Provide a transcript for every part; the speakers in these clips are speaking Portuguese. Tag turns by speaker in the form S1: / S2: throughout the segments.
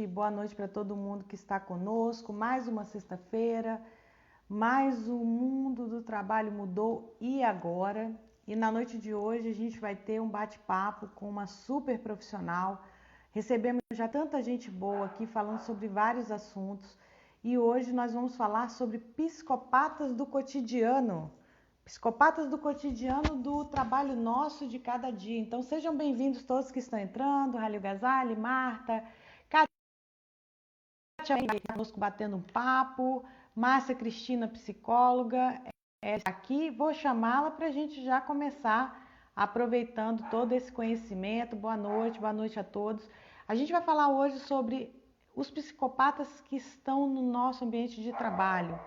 S1: Boa noite para todo mundo que está conosco. Mais uma sexta-feira, mais o mundo do trabalho mudou e agora. E na noite de hoje a gente vai ter um bate-papo com uma super profissional. Recebemos já tanta gente boa aqui falando sobre vários assuntos. E hoje nós vamos falar sobre psicopatas do cotidiano. Psicopatas do cotidiano do trabalho nosso de cada dia. Então sejam bem-vindos todos que estão entrando. Rálio Gazali, Marta, Kátia conosco batendo um papo, Márcia Cristina, psicóloga, aqui. Vou chamá-la para a gente já começar aproveitando todo esse conhecimento. Boa noite a todos. A gente vai falar hoje sobre os psicopatas que estão no nosso ambiente de trabalho.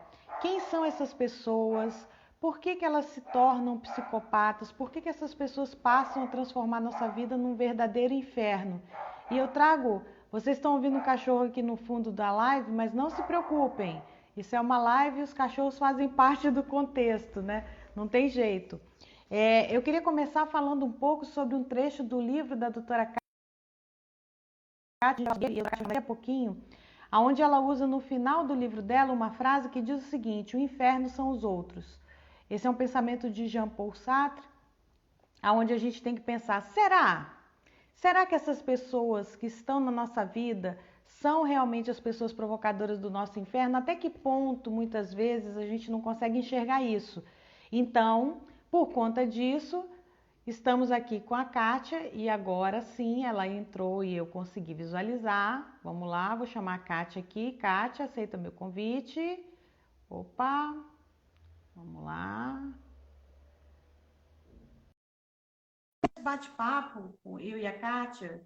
S1: Quem são essas pessoas? Por que elas se tornam psicopatas? Por que essas pessoas passam a transformar nossa vida num verdadeiro inferno? E eu trago... Vocês estão ouvindo um cachorro aqui no fundo da live, mas não se preocupem. Isso é uma live e os cachorros fazem parte do contexto, né? Não tem jeito. Eu queria começar falando um pouco sobre um trecho do livro da doutora Kátia, daqui a pouquinho, onde ela usa no final do livro dela uma frase que diz o seguinte: o inferno são os outros. Esse é um pensamento de Jean-Paul Sartre, onde a gente tem que pensar, Será que essas pessoas que estão na nossa vida são realmente as pessoas provocadoras do nosso inferno? Até que ponto, muitas vezes, a gente não consegue enxergar isso? Então, por conta disso, estamos aqui com a Kátia e agora sim ela entrou e eu consegui visualizar. Vamos lá, vou chamar a Kátia aqui. Kátia, aceita meu convite. Opa, vamos lá. Bate-papo, eu e a Kátia.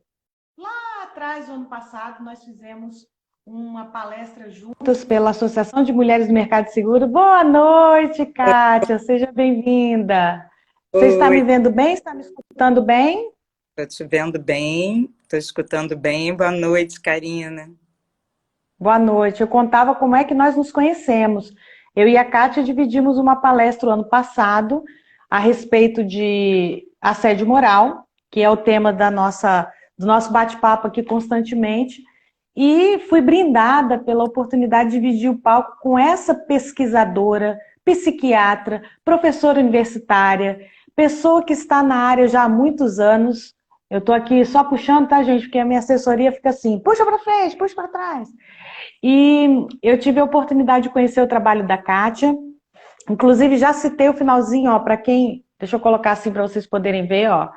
S1: Lá atrás, no ano passado, nós fizemos uma palestra juntas pela Associação de Mulheres do Mercado Seguro. Boa noite, Kátia, seja bem-vinda. Você está me
S2: Oi,
S1: vendo bem? Está me escutando bem?
S2: estou te vendo bem, estou escutando bem. Boa noite, Karina.
S1: Boa noite. Eu contava como é que nós nos conhecemos. Eu e a Kátia dividimos uma palestra o ano passado a respeito de assédio moral, que é o tema do nosso bate-papo aqui constantemente. E fui brindada pela oportunidade de dividir o palco com essa pesquisadora, psiquiatra, professora universitária, pessoa que está na área já há muitos anos. Eu estou aqui só puxando, tá, gente? Porque a minha assessoria fica assim, puxa para frente, puxa para trás. E eu tive a oportunidade de conhecer o trabalho da Kátia. Inclusive, já citei o finalzinho, ó, para quem... Deixa eu colocar assim para vocês poderem ver, ó.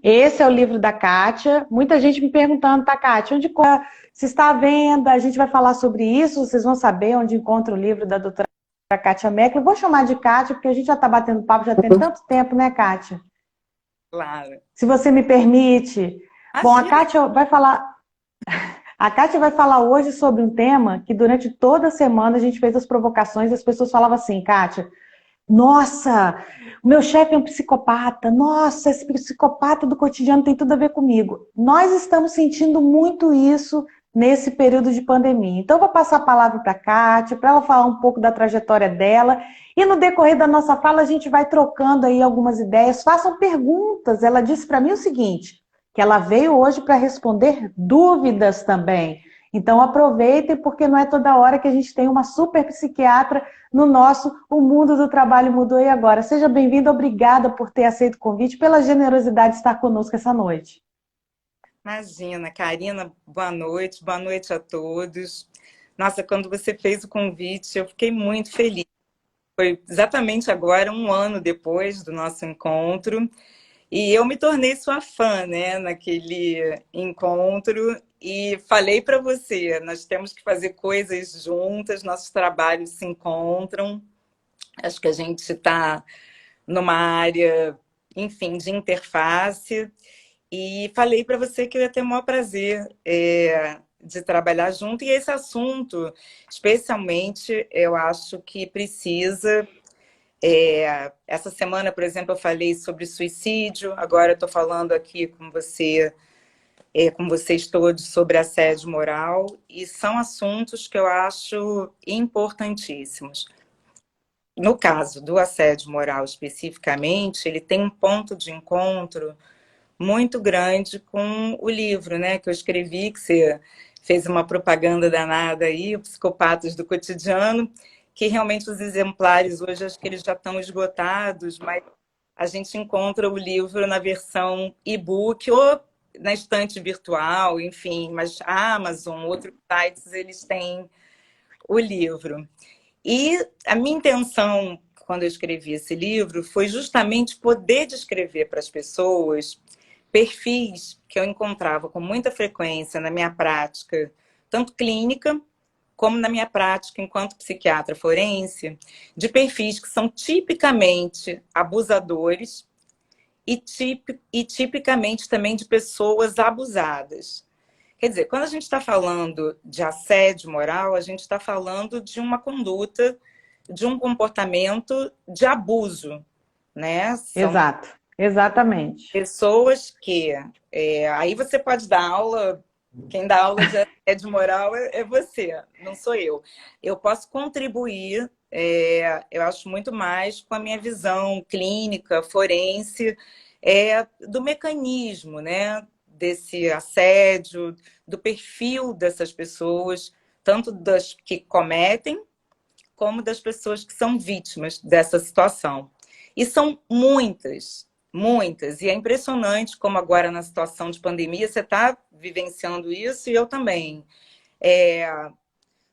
S1: Esse é o livro da Kátia. Muita gente me perguntando, tá, Kátia, onde se está à venda? A gente vai falar sobre isso, vocês vão saber onde encontra o livro da doutora Kátia Meckler. Vou chamar de Kátia, porque a gente já está batendo papo, já tem tanto tempo, né, Kátia?
S2: Claro.
S1: Se você me permite. Bom,
S2: Imagina.
S1: A Kátia vai falar hoje sobre um tema que durante toda a semana a gente fez as provocações e as pessoas falavam assim, Kátia, nossa, o meu chefe é um psicopata, nossa, esse psicopata do cotidiano tem tudo a ver comigo. Nós estamos sentindo muito isso nesse período de pandemia. Então, eu vou passar a palavra para a Kátia, para ela falar um pouco da trajetória dela, e no decorrer da nossa fala a gente vai trocando aí algumas ideias, façam perguntas. Ela disse para mim o seguinte, que ela veio hoje para responder dúvidas também. Então, aproveitem, porque não é toda hora que a gente tem uma super psiquiatra no nosso O Mundo do Trabalho Mudou e Agora. Seja bem-vinda, obrigada por ter aceito o convite, pela generosidade de estar conosco essa noite.
S2: Imagina, Karina, boa noite a todos. Nossa, quando você fez o convite, eu fiquei muito feliz. Foi exatamente agora, um ano depois do nosso encontro, e eu me tornei sua fã, né, naquele encontro, e falei para você, nós temos que fazer coisas juntas, nossos trabalhos se encontram, acho que a gente está numa área, enfim, de interface, e falei para você que eu ia ter o maior prazer de trabalhar junto, e esse assunto, especialmente, eu acho que precisa... essa semana, por exemplo, eu falei sobre suicídio, agora eu estou falando aqui com você, com vocês todos, sobre assédio moral, e são assuntos que eu acho importantíssimos. No caso do assédio moral especificamente, ele tem um ponto de encontro muito grande com o livro, né, que eu escrevi, que você fez uma propaganda danada aí, o Psicopatas do Cotidiano, que realmente os exemplares hoje acho que eles já estão esgotados, mas a gente encontra o livro na versão e-book ou na estante virtual, enfim, mas a Amazon, outros sites, eles têm o livro. E a minha intenção, quando eu escrevi esse livro, foi justamente poder descrever para as pessoas perfis que eu encontrava com muita frequência na minha prática, tanto clínica, como na minha prática enquanto psiquiatra forense, de perfis que são tipicamente abusadores e tipicamente também de pessoas abusadas. Quer dizer, quando a gente está falando de assédio moral, a gente está falando de uma conduta, de um comportamento de abuso, né? São
S1: Exato, exatamente.
S2: pessoas que... aí você pode dar aula, quem dá aula de assédio moral é você, não sou eu. Eu posso contribuir, eu acho muito mais com a minha visão clínica, forense, do mecanismo, né? Desse assédio, do perfil dessas pessoas, tanto das que cometem, como das pessoas que são vítimas dessa situação. E são muitas, muitas. E é impressionante como agora na situação de pandemia você está vivenciando isso e eu também.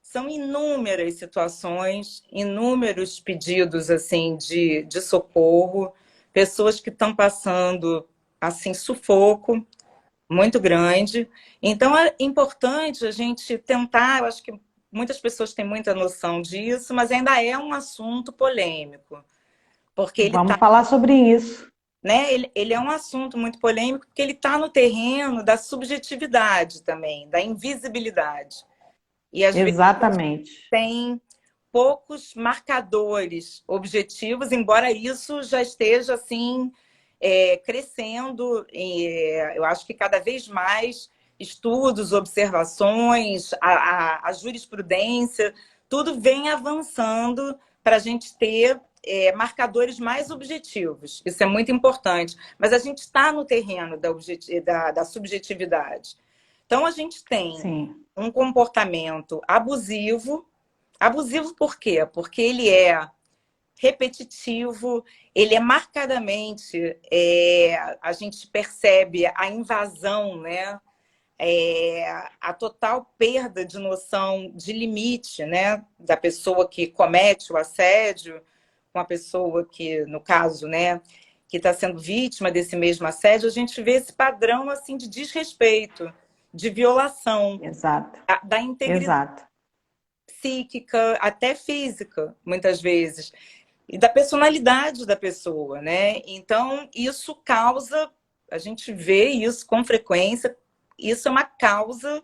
S2: São inúmeras situações, inúmeros pedidos assim de socorro, pessoas que estão passando assim sufoco muito grande. Então é importante a gente tentar, eu acho que muitas pessoas têm muita noção disso, mas ainda é um assunto polêmico, porque ele
S1: Vamos
S2: está,
S1: falar sobre isso.
S2: né, ele é um assunto muito polêmico porque ele está no terreno da subjetividade também, da invisibilidade. E às vezes
S1: Exatamente.
S2: tem poucos marcadores objetivos, embora isso já esteja assim crescendo. Eu acho que cada vez mais estudos, observações, a jurisprudência, tudo vem avançando para a gente ter marcadores mais objetivos. Isso é muito importante. Mas a gente está no terreno da subjetividade. Então, a gente tem
S1: Sim.
S2: um comportamento abusivo. Abusivo por quê? Porque ele é repetitivo, ele é marcadamente, a gente percebe a invasão, né? A total perda de noção de limite, né? Da pessoa que comete o assédio com a pessoa que, no caso, né? Que está sendo vítima desse mesmo assédio, a gente vê esse padrão assim de desrespeito, de violação
S1: Exato,
S2: da integridade
S1: exato.
S2: psíquica, até física, muitas vezes, e da personalidade da pessoa, né? Então, isso causa, a gente vê isso com frequência, isso é uma causa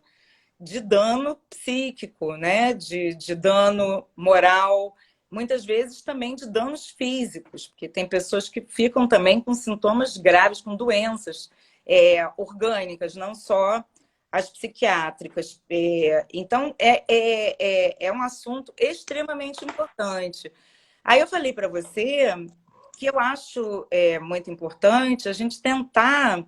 S2: de dano psíquico, né? De dano moral, muitas vezes também de danos físicos, porque tem pessoas que ficam também com sintomas graves, com doenças orgânicas, não só as psiquiátricas. Então, é um assunto extremamente importante. Aí eu falei para você que eu acho muito importante a gente tentar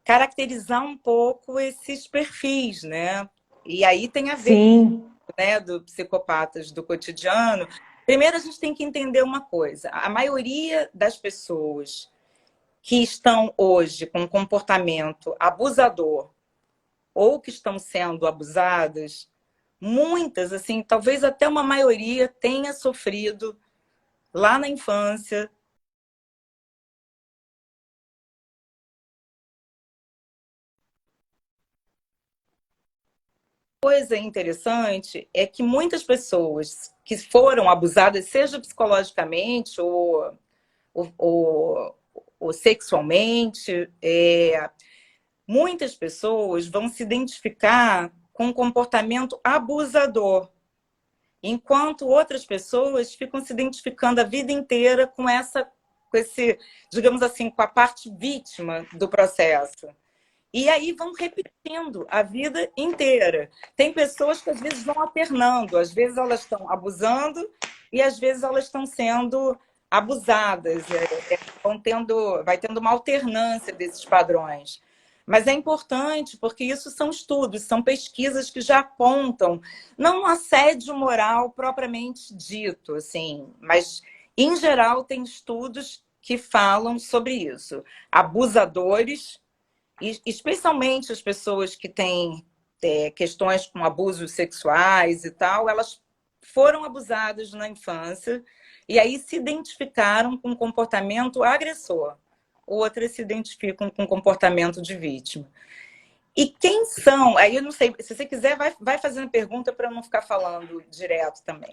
S2: caracterizar um pouco esses perfis, né? E aí tem a ver,
S1: Sim,
S2: né, do Psicopatas do Cotidiano. Primeiro, a gente tem que entender uma coisa. A maioria das pessoas que estão hoje com um comportamento abusador ou que estão sendo abusadas, muitas, assim, talvez até uma maioria tenha sofrido lá na infância. Coisa interessante é que muitas pessoas que foram abusadas, seja psicologicamente ou, ou sexualmente, muitas pessoas vão se identificar com um comportamento abusador, enquanto outras pessoas ficam se identificando a vida inteira com esse, digamos assim, com a parte vítima do processo. E aí vão repetindo a vida inteira. Tem pessoas que às vezes vão alternando, às vezes elas estão abusando e às vezes elas estão sendo abusadas. Vai tendo uma alternância desses padrões. Mas é importante porque isso são estudos, são pesquisas que já apontam, não um assédio moral propriamente dito, assim, mas em geral tem estudos que falam sobre isso. Abusadores, e especialmente as pessoas que têm questões com abusos sexuais e tal, elas foram abusadas na infância e aí se identificaram com comportamento agressor. Outras se identificam com comportamento de vítima. E quem são? Aí eu não sei, se você quiser, vai fazendo pergunta para eu não ficar falando direto também.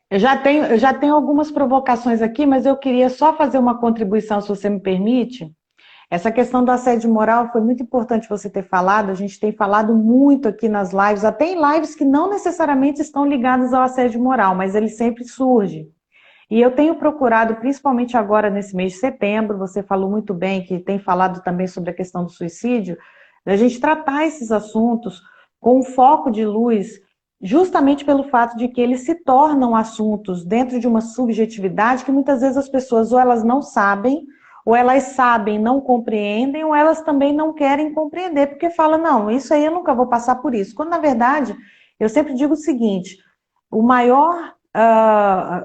S1: Eu já tenho algumas provocações aqui, mas eu queria só fazer uma contribuição, se você me permite. Essa questão do assédio moral foi muito importante você ter falado. A gente tem falado muito aqui nas lives, até em lives que não necessariamente estão ligadas ao assédio moral, mas ele sempre surge. E eu tenho procurado, principalmente agora nesse mês de setembro, você falou muito bem que tem falado também sobre a questão do suicídio, da gente tratar esses assuntos com um foco de luz, justamente pelo fato de que eles se tornam assuntos dentro de uma subjetividade que muitas vezes as pessoas ou elas não sabem, ou elas sabem, não compreendem, ou elas também não querem compreender, porque falam, não, isso aí eu nunca vou passar por isso. Quando, na verdade, eu sempre digo o seguinte, o maior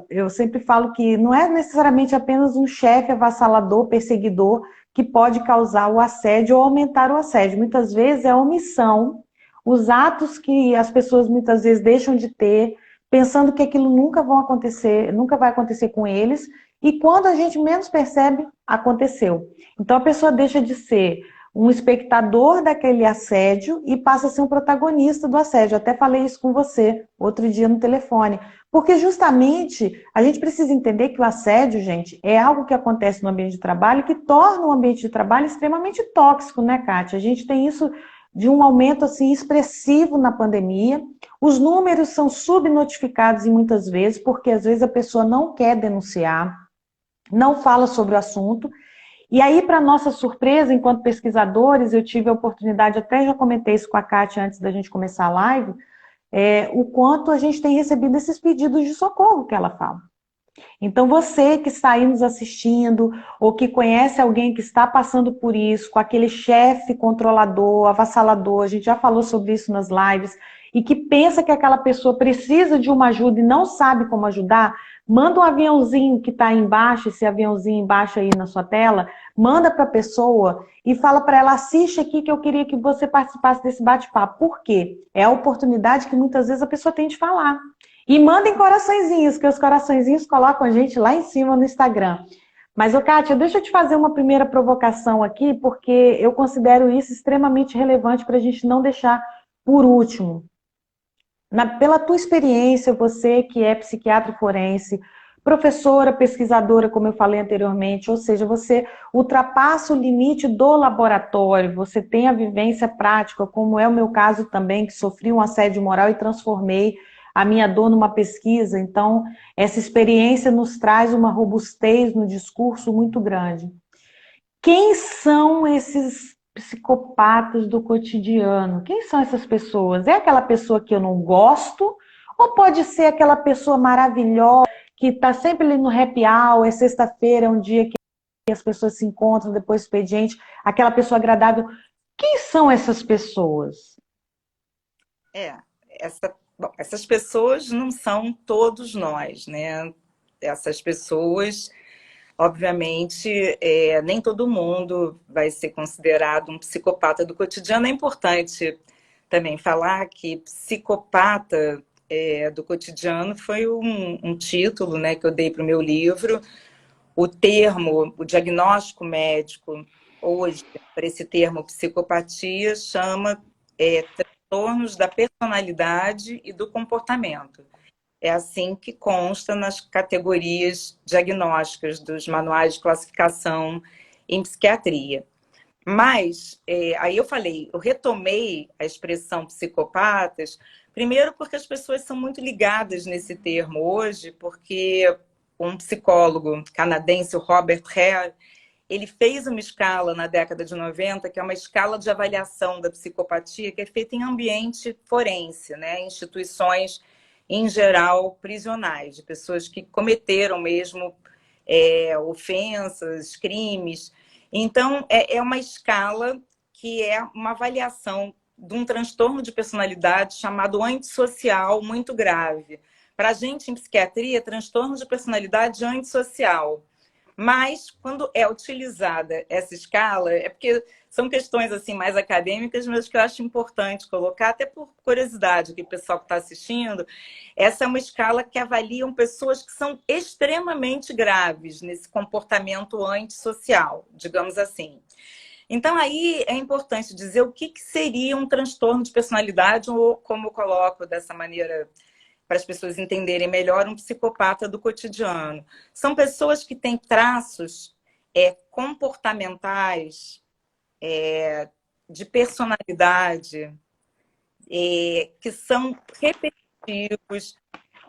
S1: eu sempre falo que não é necessariamente apenas um chefe avassalador, perseguidor, que pode causar o assédio ou aumentar o assédio. Muitas vezes é a omissão, os atos que as pessoas muitas vezes deixam de ter, pensando que aquilo nunca vão acontecer, nunca vai acontecer com eles, e quando a gente menos percebe, aconteceu. Então a pessoa deixa de ser um espectador daquele assédio e passa a ser um protagonista do assédio. Eu até falei isso com você outro dia no telefone. Porque justamente a gente precisa entender que o assédio, gente, é algo que acontece no ambiente de trabalho que torna o ambiente de trabalho extremamente tóxico, né, Kátia? A gente tem isso de um aumento assim expressivo na pandemia. Os números são subnotificados muitas vezes, porque às vezes a pessoa não quer denunciar, não fala sobre o assunto. E aí, para nossa surpresa, enquanto pesquisadores, eu tive a oportunidade, até já comentei isso com a Kátia antes da gente começar a live, o quanto a gente tem recebido esses pedidos de socorro que ela fala. Então, você que está aí nos assistindo, ou que conhece alguém que está passando por isso, com aquele chefe controlador, avassalador, a gente já falou sobre isso nas lives, e que pensa que aquela pessoa precisa de uma ajuda e não sabe como ajudar, manda um aviãozinho que está aí embaixo, esse aviãozinho embaixo aí na sua tela, manda para a pessoa e fala para ela, assiste aqui que eu queria que você participasse desse bate-papo. Por quê? É a oportunidade que muitas vezes a pessoa tem de falar. E mandem coraçõezinhos, que os coraçõezinhos colocam a gente lá em cima no Instagram. Mas, ô Kátia, deixa eu te fazer uma primeira provocação aqui, porque eu considero isso extremamente relevante para a gente não deixar por último. Pela tua experiência, você que é psiquiatra forense, professora, pesquisadora, como eu falei anteriormente, ou seja, você ultrapassa o limite do laboratório, você tem a vivência prática, como é o meu caso também, que sofri um assédio moral e transformei a minha dor numa pesquisa. Então, essa experiência nos traz uma robustez no discurso muito grande. Quem são esses psicopatas do cotidiano? Quem são essas pessoas? É aquela pessoa que eu não gosto? Ou pode ser aquela pessoa maravilhosa que está sempre ali no happy hour, é sexta-feira, é um dia que as pessoas se encontram depois do expediente, aquela pessoa agradável? Quem são essas pessoas?
S2: Essas pessoas não são todos nós, né? Essas pessoas, obviamente, nem todo mundo vai ser considerado um psicopata do cotidiano. É importante também falar que psicopata do cotidiano foi um título, né, que eu dei para o meu livro. O termo, o diagnóstico médico, hoje, para esse termo psicopatia, chama transtornos da personalidade e do comportamento. É assim que consta nas categorias diagnósticas dos manuais de classificação em psiquiatria. Mas, aí eu retomei a expressão psicopatas, primeiro porque as pessoas são muito ligadas nesse termo hoje, porque um psicólogo canadense, o Robert Hare, ele fez uma escala na década de 90, que é uma escala de avaliação da psicopatia, que é feita em ambiente forense, né? Instituições, em geral, prisionais, de pessoas que cometeram mesmo ofensas, crimes. Então, é uma escala que é uma avaliação de um transtorno de personalidade chamado antissocial muito grave. Para a gente, em psiquiatria, transtorno de personalidade antissocial. Mas, quando é utilizada essa escala, é porque são questões assim mais acadêmicas, mas que eu acho importante colocar, até por curiosidade aqui, o pessoal que está assistindo, essa é uma escala que avaliam pessoas que são extremamente graves nesse comportamento antissocial, digamos assim. Então, aí é importante dizer o que seria um transtorno de personalidade, ou como eu coloco dessa maneira para as pessoas entenderem melhor, um psicopata do cotidiano. São pessoas que têm traços comportamentais, de personalidade, que são repetitivos,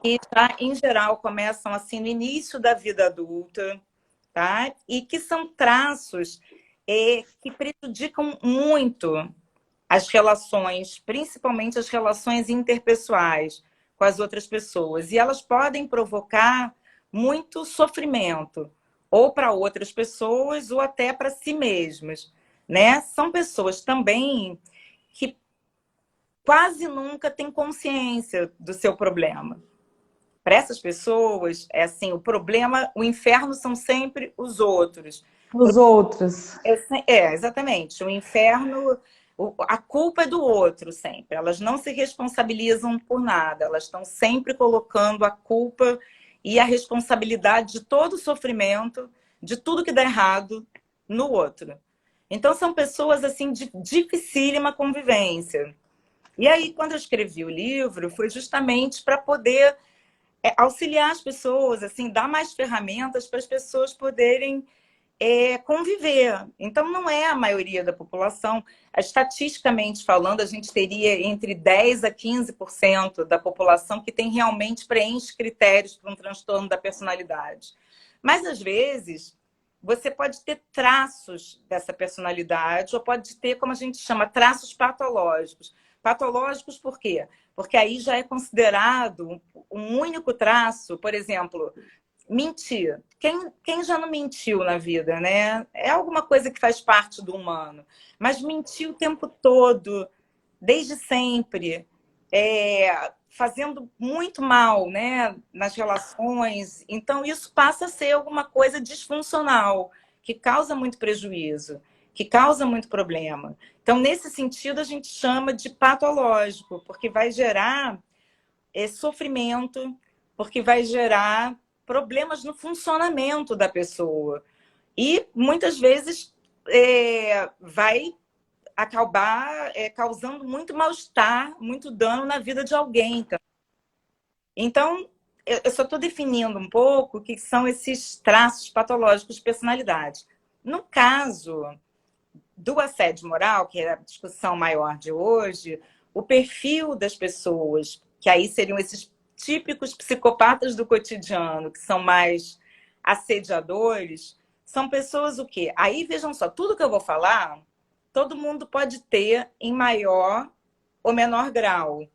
S2: e já, em geral, começam assim no início da vida adulta, tá? E que são traços que prejudicam muito as relações, principalmente as relações interpessoais com as outras pessoas. E elas podem provocar muito sofrimento, ou para outras pessoas, ou até para si mesmas, né? São pessoas também que quase nunca têm consciência do seu problema. Para essas pessoas, é assim, o problema, o inferno são sempre os outros.
S1: Os outros.
S2: Exatamente. O inferno, a culpa é do outro sempre. Elas não se responsabilizam por nada. Elas estão sempre colocando a culpa e a responsabilidade de todo o sofrimento, de tudo que dá errado, no outro. Então, são pessoas assim de dificílima convivência. E aí, quando eu escrevi o livro, foi justamente para poder auxiliar as pessoas, assim, dar mais ferramentas para as pessoas poderem conviver. Então, não é a maioria da população. Estatisticamente falando, a gente teria entre 10% a 15% da população que tem realmente preenche critérios para um transtorno da personalidade. Mas, às vezes, você pode ter traços dessa personalidade, ou pode ter, como a gente chama, traços patológicos. Patológicos por quê? Porque aí já é considerado um único traço, por exemplo, mentir. Quem já não mentiu na vida, né? É alguma coisa que faz parte do humano. Mas mentir o tempo todo, desde sempre, fazendo muito mal, né, nas relações. Então, isso passa a ser alguma coisa disfuncional, que causa muito prejuízo, que causa muito problema. Então, nesse sentido, a gente chama de patológico, porque vai gerar sofrimento, porque vai gerar problemas no funcionamento da pessoa. E, muitas vezes, vai acabar causando muito mal-estar, muito dano na vida de alguém. Então, eu só estou definindo um pouco o que são esses traços patológicos de personalidade. No caso do assédio moral, que é a discussão maior de hoje, o perfil das pessoas, que aí seriam esses típicos psicopatas do cotidiano, que são mais assediadores, são pessoas o quê? Aí, vejam só, tudo que eu vou falar, todo mundo pode ter em maior ou menor grau.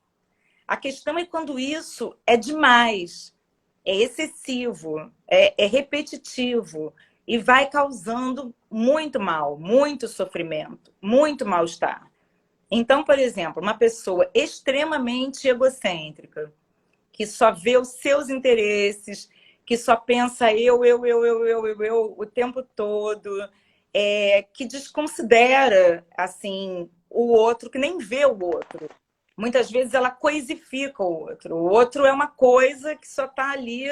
S2: A questão é quando isso é demais, é excessivo, é repetitivo e vai causando muito mal, muito sofrimento, muito mal-estar. Então, por exemplo, uma pessoa extremamente egocêntrica, que só vê os seus interesses, que só pensa eu o tempo todo, que desconsidera assim o outro, que nem vê o outro. Muitas vezes ela coisifica o outro. O outro é uma coisa que só está ali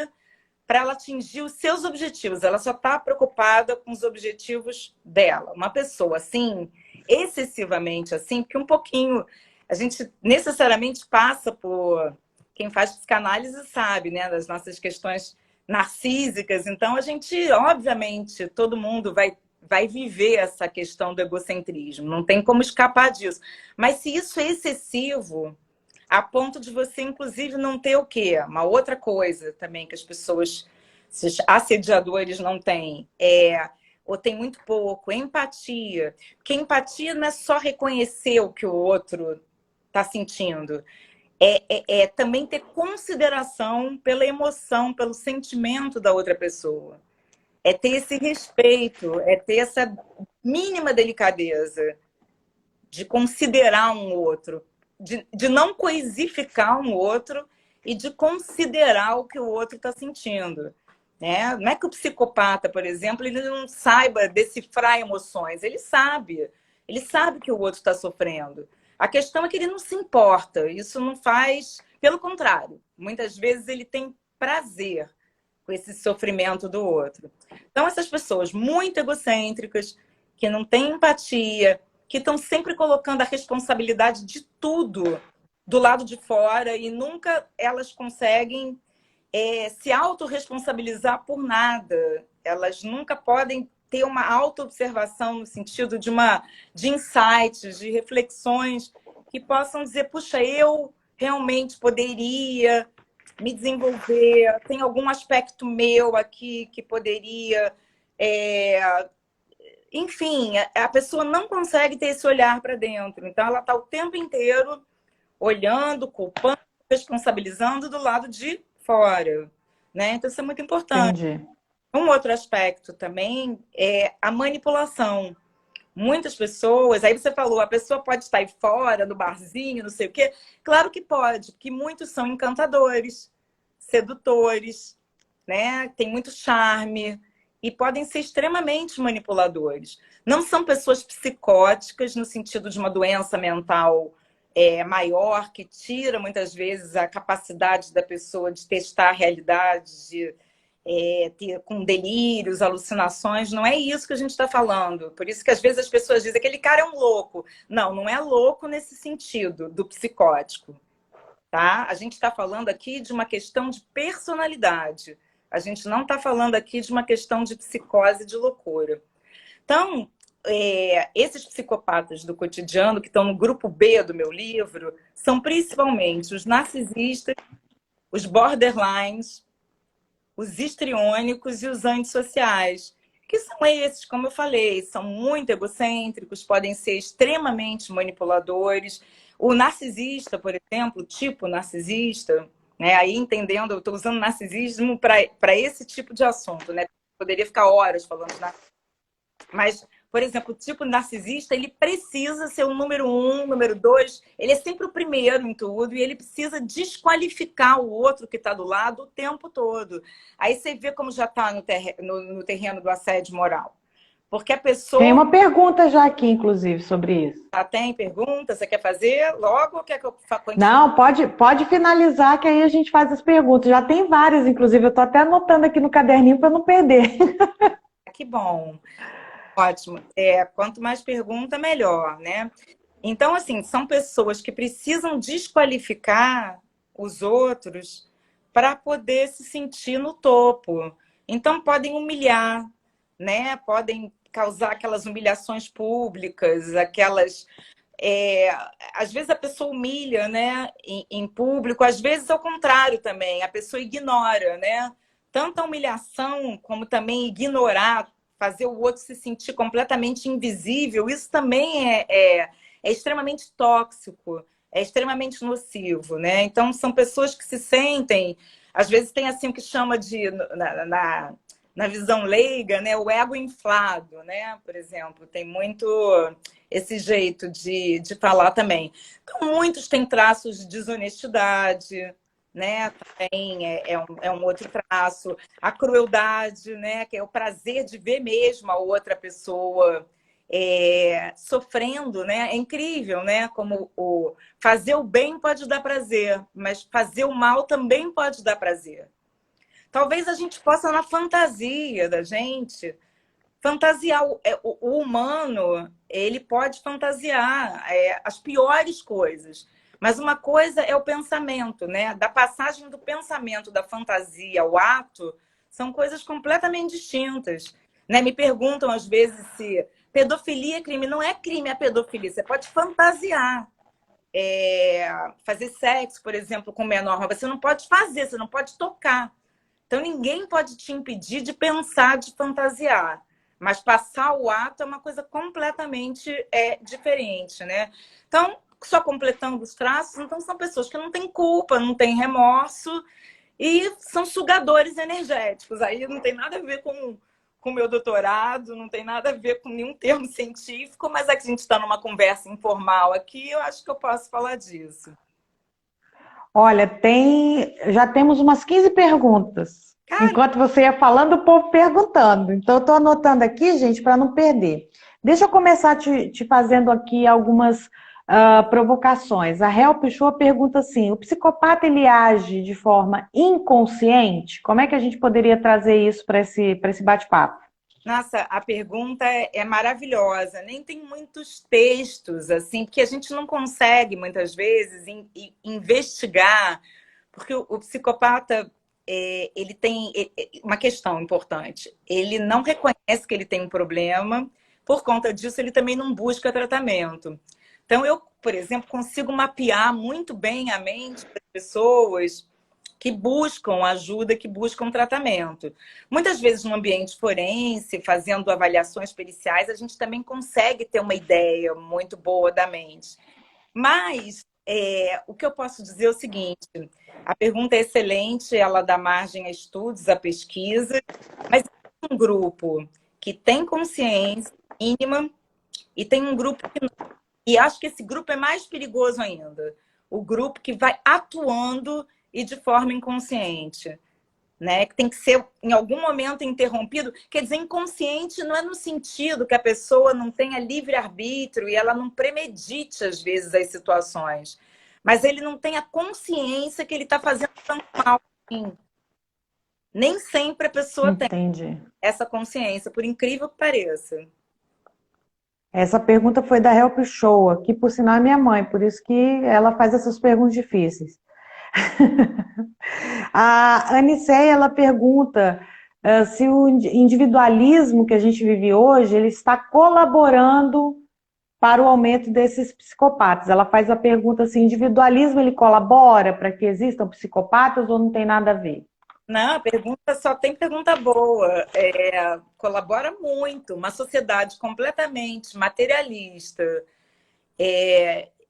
S2: para ela atingir os seus objetivos. Ela só está preocupada com os objetivos dela. Uma pessoa assim, excessivamente assim, porque um pouquinho a gente necessariamente passa por... Quem faz psicanálise sabe, né, das nossas questões narcísicas. Então, a gente, obviamente, todo mundo vai viver essa questão do egocentrismo. Não tem como escapar disso. Mas se isso é excessivo, a ponto de você, inclusive, não ter o quê? Uma outra coisa também que as pessoas, esses assediadores não têm, ou tem muito pouco, empatia. Porque empatia não é só reconhecer o que o outro está sentindo. Também ter consideração pela emoção, pelo sentimento da outra pessoa. É ter esse respeito, é ter essa mínima delicadeza. de considerar um outro, de não coisificar um outro e de considerar o que o outro está sentindo. Né? Não é que o psicopata, por exemplo, ele não saiba decifrar emoções, ele sabe que o outro está sofrendo. A questão é que ele não se importa, isso não faz, pelo contrário, muitas vezes ele tem prazer com esse sofrimento do outro. Então, essas pessoas muito egocêntricas, que não têm empatia, que estão sempre colocando a responsabilidade de tudo do lado de fora e nunca elas conseguem se autorresponsabilizar por nada. Elas nunca podem ter uma autoobservação no sentido de insights, de reflexões que possam dizer, puxa, eu realmente poderia me desenvolver, tem algum aspecto meu aqui que poderia... Enfim, a pessoa não consegue ter esse olhar para dentro. Então, ela está o tempo inteiro olhando, culpando, responsabilizando do lado de fora. Né? Então, isso é muito importante.
S1: Entendi.
S2: Um outro aspecto também é a manipulação. Muitas pessoas, aí você falou, a pessoa pode estar aí fora, no barzinho, não sei o quê. Claro que pode, porque muitos são encantadores, sedutores, né? Tem muito charme e podem ser extremamente manipuladores. Não são pessoas psicóticas no sentido de uma doença mental maior, que tira muitas vezes a capacidade da pessoa de testar a realidade, de ter com delírios, alucinações. Não é isso que a gente está falando. Por isso que às vezes as pessoas dizem que aquele cara é um louco. Não, não é louco nesse sentido do psicótico. Tá? A gente está falando aqui de uma questão de personalidade. A gente não está falando aqui de uma questão de psicose, de loucura. Então, esses psicopatas do cotidiano, que estão no grupo B do meu livro, são principalmente os narcisistas, os borderlines, os histriônicos e os antissociais, que são esses, como eu falei, são muito egocêntricos, podem ser extremamente manipuladores. O narcisista, por exemplo, o tipo narcisista, né, aí entendendo, eu estou usando narcisismo para esse tipo de assunto, né? Poderia ficar horas falando de narcisismo. Mas, por exemplo, o tipo narcisista, ele precisa ser o número 1, número 2, ele é sempre o primeiro em tudo e ele precisa desqualificar o outro que está do lado o tempo todo. Aí você vê como já está no terreno do assédio moral. Porque a pessoa...
S1: Tem uma pergunta já aqui, inclusive, sobre isso.
S2: Tem pergunta? Você quer fazer logo ou quer que eu continue?
S1: Não, pode finalizar, que aí a gente faz as perguntas. Já tem várias, inclusive, eu estou até anotando aqui no caderninho para não perder.
S2: Que bom. Ótimo. Quanto mais pergunta, melhor, né? Então, assim, são pessoas que precisam desqualificar os outros para poder se sentir no topo. Então, podem humilhar, né? Podem causar aquelas humilhações públicas, aquelas... às vezes a pessoa humilha, né, em público, às vezes ao contrário também, a pessoa ignora, né? Tanto a humilhação como também ignorar, fazer o outro se sentir completamente invisível, isso também é extremamente tóxico, é extremamente nocivo, né? Então, são pessoas que se sentem, às vezes tem assim o que chama de, na visão leiga, né, o ego inflado, né? Por exemplo, tem muito esse jeito de falar também. Então, muitos têm traços de desonestidade, né? Também é um outro traço. A crueldade, né? Que é o prazer de ver mesmo a outra pessoa sofrendo, né? É incrível, né? Como fazer o bem pode dar prazer, mas fazer o mal também pode dar prazer. Talvez a gente possa, na fantasia da gente, fantasiar. O humano, ele pode fantasiar as piores coisas. Mas uma coisa é o pensamento, né? Da passagem do pensamento, da fantasia ao ato, são coisas completamente distintas. Né? Me perguntam, às vezes, se pedofilia é crime. Não é crime a pedofilia. Você pode fantasiar. Fazer sexo, por exemplo, com menor, mas você não pode fazer, você não pode tocar. Então, ninguém pode te impedir de pensar, de fantasiar. Mas passar o ato é uma coisa completamente diferente, né? Então, só completando os traços, então são pessoas que não têm culpa, não têm remorso e são sugadores energéticos. Aí não tem nada a ver com com o meu doutorado, não tem nada a ver com nenhum termo científico, mas aqui a gente está numa conversa informal aqui, eu acho que eu posso falar disso.
S1: Olha, já temos umas 15 perguntas.
S2: Cara,
S1: Enquanto você ia falando, o povo perguntando. Então, eu estou anotando aqui, gente, para não perder. Deixa eu começar te fazendo aqui algumas provocações. A Help Show pergunta assim: o psicopata ele age de forma inconsciente? Como é que a gente poderia trazer isso para esse bate-papo?
S2: nossa, a pergunta é maravilhosa. Nem tem muitos textos, assim, porque a gente não consegue, muitas vezes, investigar, porque o psicopata, ele tem uma questão importante. Ele não reconhece que ele tem um problema, por conta disso, ele também não busca tratamento. Então, eu, por exemplo, consigo mapear muito bem a mente das pessoas que buscam ajuda, que buscam tratamento. Muitas vezes no ambiente forense, fazendo avaliações periciais, a gente também consegue ter uma ideia muito boa da mente. Mas o que eu posso dizer é o seguinte, a pergunta é excelente, ela dá margem a estudos, a pesquisa, mas tem um grupo que tem consciência mínima e tem um grupo que não. E acho que esse grupo é mais perigoso ainda. O grupo que vai atuando e de forma inconsciente, né? Que tem que ser em algum momento interrompido. Quer dizer, inconsciente não é no sentido que a pessoa não tenha livre-arbítrio e ela não premedite, às vezes, as situações. Mas ele não tem a consciência que ele está fazendo tanto mal. Assim. Nem sempre a pessoa tem
S1: Entendi.
S2: essa consciência, por incrível que pareça.
S1: Essa pergunta foi da Help Show, que por sinal é minha mãe, por isso que ela faz essas perguntas difíceis. A Aniceia, ela pergunta se o individualismo que a gente vive hoje, ele está colaborando para o aumento desses psicopatas. Ela faz a pergunta assim, individualismo ele colabora para que existam psicopatas ou não tem nada a ver?
S2: Não, a pergunta só tem pergunta boa. Colabora muito. Uma sociedade completamente materialista,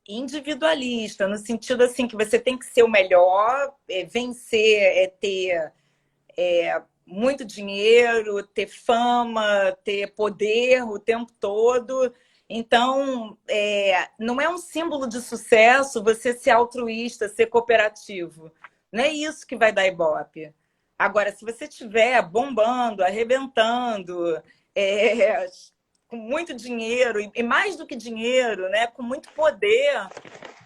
S2: individualista, no sentido assim que você tem que ser o melhor, vencer, ter muito dinheiro, ter fama, ter poder o tempo todo. Então, não é um símbolo de sucesso você ser altruísta, ser cooperativo. Não é isso que vai dar Ibope. Agora, se você estiver bombando, arrebentando, com muito dinheiro, e mais do que dinheiro, né, com muito poder,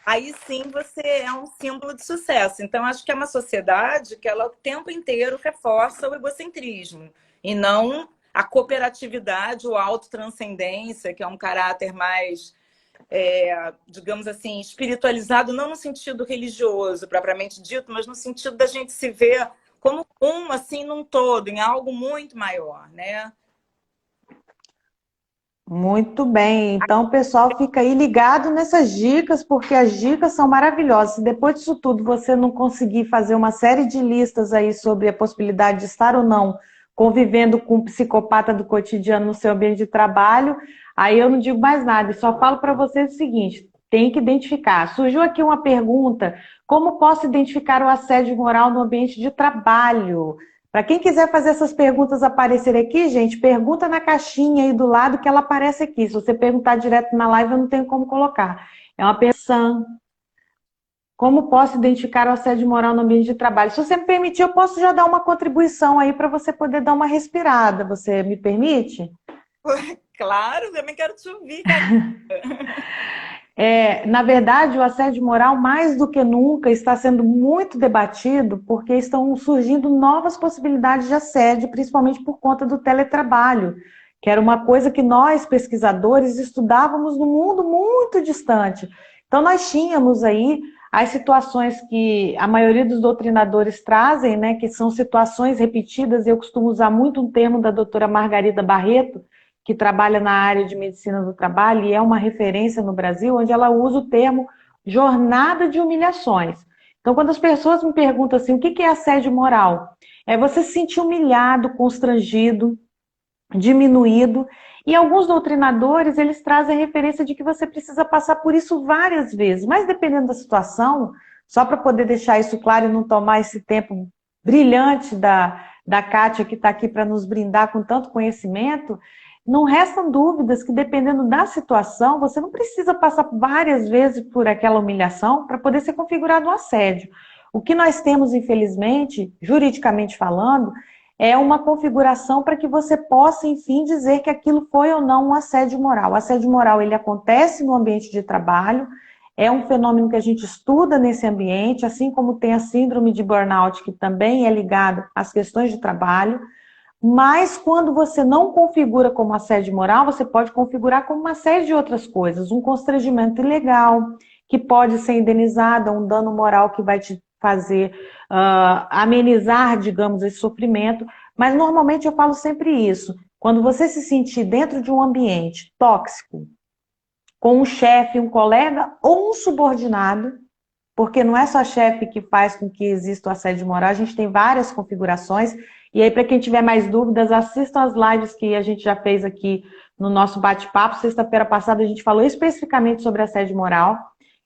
S2: aí sim você é um símbolo de sucesso. Então, acho que é uma sociedade que ela o tempo inteiro reforça o egocentrismo, e não a cooperatividade ou a autotranscendência, que é um caráter mais, digamos assim, espiritualizado, não no sentido religioso, propriamente dito, mas no sentido da gente se ver como assim, num todo, em algo muito maior, né?
S1: Muito bem, então o pessoal fica aí ligado nessas dicas, porque as dicas são maravilhosas. Se depois disso tudo você não conseguir fazer uma série de listas aí sobre a possibilidade de estar ou não convivendo com um psicopata do cotidiano no seu ambiente de trabalho, aí eu não digo mais nada, e só falo para vocês o seguinte, tem que identificar. Surgiu aqui uma pergunta, como posso identificar o assédio moral no ambiente de trabalho? Para quem quiser fazer essas perguntas aparecerem aqui, gente, pergunta na caixinha aí do lado que ela aparece aqui. Se você perguntar direto na live, eu não tenho como colocar. É uma pergunta. Como posso identificar o assédio moral no ambiente de trabalho? Se você me permitir, eu posso já dar uma contribuição aí para você poder dar uma respirada. Você me permite?
S2: Claro, eu também quero te ouvir, cara.
S1: Na verdade, o assédio moral, mais do que nunca, está sendo muito debatido porque estão surgindo novas possibilidades de assédio, principalmente por conta do teletrabalho, que era uma coisa que nós, pesquisadores, estudávamos no mundo muito distante. Então, nós tínhamos aí as situações que a maioria dos doutrinadores trazem, né, que são situações repetidas. Eu costumo usar muito um termo da doutora Margarida Barreto, que trabalha na área de medicina do trabalho e é uma referência no Brasil, onde ela usa o termo jornada de humilhações. Então, quando as pessoas me perguntam assim, o que é assédio moral? É você se sentir humilhado, constrangido, diminuído, e alguns doutrinadores, eles trazem a referência de que você precisa passar por isso várias vezes, mas dependendo da situação, só para poder deixar isso claro e não tomar esse tempo brilhante da Kátia, que está aqui para nos brindar com tanto conhecimento, não restam dúvidas que, dependendo da situação, você não precisa passar várias vezes por aquela humilhação para poder ser configurado um assédio. O que nós temos, infelizmente, juridicamente falando, é uma configuração para que você possa, enfim, dizer que aquilo foi ou não um assédio moral. O assédio moral, ele acontece no ambiente de trabalho, é um fenômeno que a gente estuda nesse ambiente, assim como tem a síndrome de burnout, que também é ligada às questões de trabalho, mas quando você não configura como assédio moral, você pode configurar como uma série de outras coisas, um constrangimento ilegal, que pode ser indenizado, um dano moral que vai te fazer amenizar, digamos, esse sofrimento, mas normalmente eu falo sempre isso, quando você se sentir dentro de um ambiente tóxico, com um chefe, um colega ou um subordinado, porque não é só chefe que faz com que exista o assédio moral, a gente tem várias configurações, e aí para quem tiver mais dúvidas, assistam as lives que a gente já fez aqui no nosso bate-papo. Sexta-feira passada a gente falou especificamente sobre assédio moral,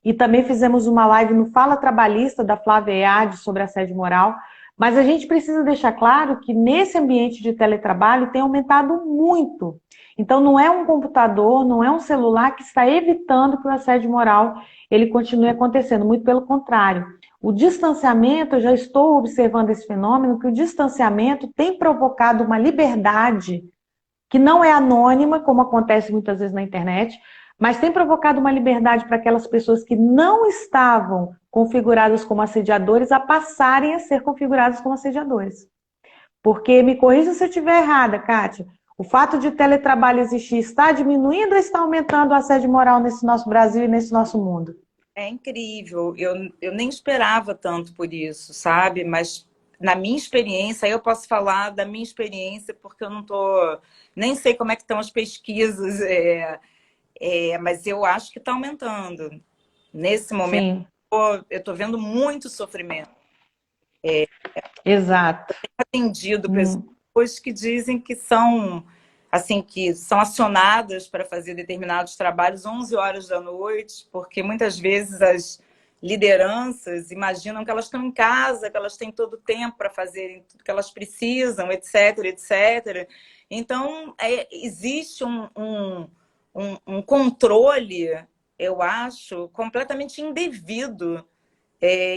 S1: e também fizemos uma live no Fala Trabalhista, da Flávia Eade, sobre assédio moral, mas a gente precisa deixar claro que nesse ambiente de teletrabalho tem aumentado muito. Então não é um computador, não é um celular que está evitando que o assédio moral ele continue acontecendo, muito pelo contrário. O distanciamento, eu já estou observando esse fenômeno, que o distanciamento tem provocado uma liberdade que não é anônima, como acontece muitas vezes na internet, mas tem provocado uma liberdade para aquelas pessoas que não estavam configuradas como assediadores a passarem a ser configuradas como assediadores. Porque, me corrija se eu estiver errada, Kátia, o fato de teletrabalho existir está diminuindo ou está aumentando o assédio moral nesse nosso Brasil e nesse nosso mundo?
S2: É incrível. Eu nem esperava tanto por isso, sabe? Mas na minha experiência, aí eu posso falar da minha experiência, porque eu não tô, nem sei como é que estão as pesquisas, mas eu acho que está aumentando. Nesse momento,
S1: Sim,
S2: eu estou vendo muito sofrimento.
S1: exato.
S2: Atendido pessoas que dizem que são assim que são acionadas para fazer determinados trabalhos 11 horas da noite, porque muitas vezes as lideranças imaginam que elas estão em casa, que elas têm todo o tempo para fazerem tudo que elas precisam, etc, etc. Então, existe um controle, eu acho, completamente indevido,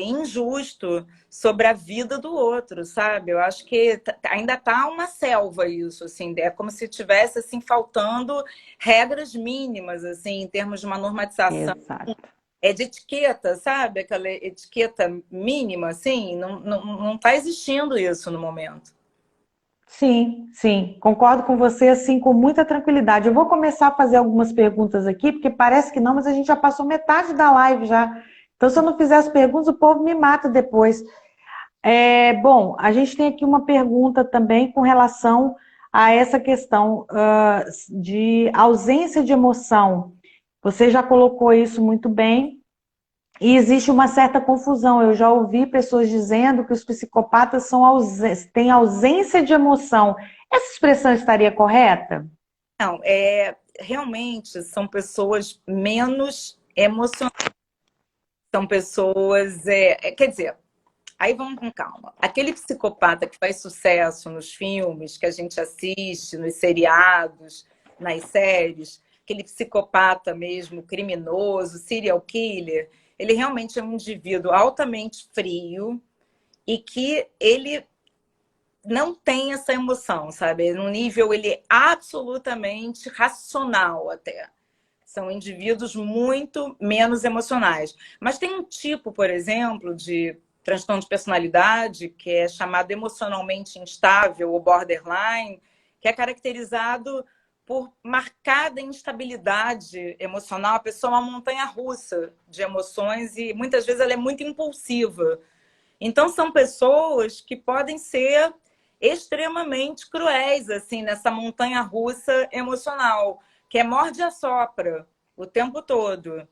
S2: injusto sobre a vida do outro, sabe? Eu acho que ainda tá uma selva isso, assim, é como se tivesse assim faltando regras mínimas, assim, em termos de uma normatização,
S1: Exato.
S2: de etiqueta, sabe? Aquela etiqueta mínima, assim, não tá existindo isso no momento.
S1: Sim, sim, concordo com você, assim, com muita tranquilidade. Eu vou começar a fazer algumas perguntas aqui, porque parece que não, mas a gente já passou metade da live já. Então, se eu não fizer as perguntas, o povo me mata depois. Bom, a gente tem aqui uma pergunta também com relação a essa questão de ausência de emoção. Você já colocou isso muito bem. E existe uma certa confusão. Eu já ouvi pessoas dizendo que os psicopatas têm ausência de emoção. Essa expressão estaria correta?
S2: Não, realmente são pessoas menos emocionais. São pessoas, quer dizer, aí vamos com calma. Aquele psicopata que faz sucesso nos filmes que a gente assiste, nos seriados, nas séries, aquele psicopata mesmo, criminoso, serial killer, ele realmente é um indivíduo altamente frio e que ele não tem essa emoção, sabe? No nível, ele é absolutamente racional até. São indivíduos muito menos emocionais. Mas tem um tipo, por exemplo, de transtorno de personalidade que é chamado emocionalmente instável ou borderline, que é caracterizado por marcada instabilidade emocional. A pessoa é uma montanha-russa de emoções e muitas vezes ela é muito impulsiva. Então são pessoas que podem ser extremamente cruéis assim nessa montanha-russa emocional, que é morde e assopra o tempo todo.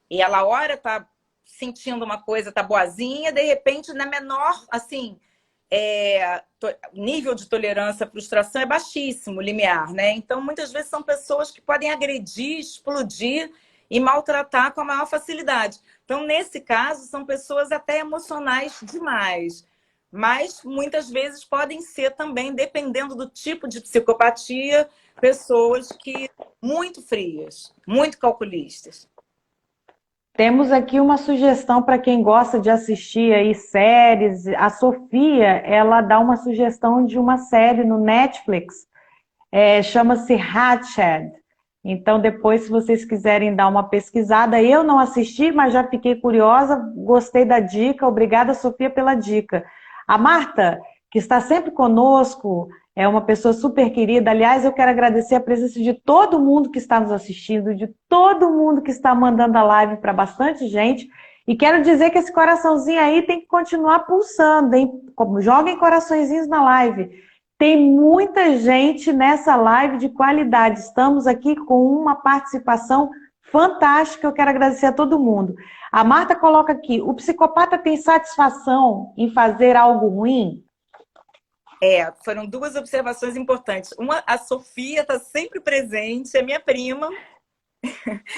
S2: E ela hora tá sentindo uma coisa, tá boazinha, de repente, na menor, assim, nível de tolerância à frustração é baixíssimo, limiar, né? Então, muitas vezes são pessoas que podem agredir, explodir e maltratar com a maior facilidade. Então, nesse caso, são pessoas até emocionais demais. mas muitas vezes podem ser também, dependendo do tipo de psicopatia, pessoas que muito frias, muito calculistas.
S1: Temos aqui uma sugestão para quem gosta de assistir aí séries. A Sofia, ela dá uma sugestão de uma série no Netflix, chama-se Hatched. Então, depois, se vocês quiserem dar uma pesquisada, eu não assisti, mas já fiquei curiosa, gostei da dica. Obrigada, Sofia, pela dica. A Marta, que está sempre conosco, é uma pessoa super querida. Aliás, eu quero agradecer a presença de todo mundo que está nos assistindo, de todo mundo que está mandando a live para bastante gente. E quero dizer que esse coraçãozinho aí tem que continuar pulsando, hein? Joguem coraçõezinhos na live. Tem muita gente nessa live de qualidade. Estamos aqui com uma participação fantástica. Eu quero agradecer a todo mundo. A Marta coloca aqui: o psicopata tem satisfação em fazer algo ruim?
S2: Foram duas observações importantes. Uma, a Sofia está sempre presente, é minha prima.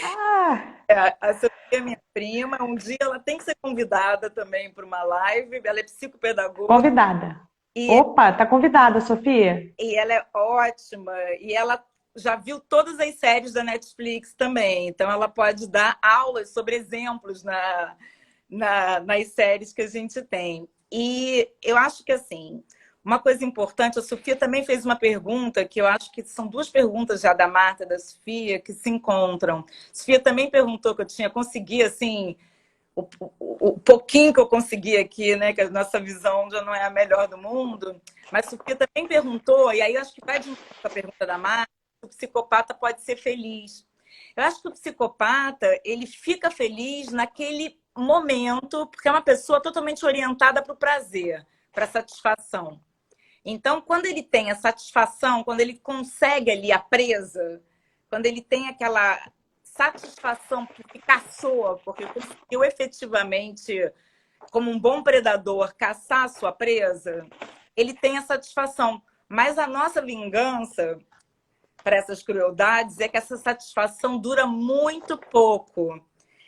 S1: Ah,
S2: A Sofia é minha prima. Um dia ela tem que ser convidada também para uma live. Ela é psicopedagoga.
S1: convidada.
S2: E,
S1: Opa, tá convidada, Sofia.
S2: e ela é ótima. E ela já viu todas as séries da Netflix também. Então ela pode dar aulas sobre exemplos nas séries que a gente tem. E eu acho que, assim, uma coisa importante, a Sofia também fez uma pergunta, que eu acho que são duas perguntas já da Marta e da Sofia, que se encontram. A Sofia também perguntou que eu tinha conseguido, assim, o pouquinho que eu consegui aqui, né, que a nossa visão já não é a melhor do mundo, mas a Sofia também perguntou, e aí eu acho que vai de novo com a pergunta da Marta, o psicopata pode ser feliz. Eu acho que o psicopata, ele fica feliz naquele momento, porque é uma pessoa totalmente orientada para o prazer, para a satisfação. Então, quando ele tem a satisfação, quando ele consegue ali a presa, quando ele tem aquela satisfação porque caçou, porque conseguiu efetivamente, como um bom predador, caçar a sua presa, ele tem a satisfação. Mas a nossa vingança para essas crueldades é que essa satisfação dura muito pouco.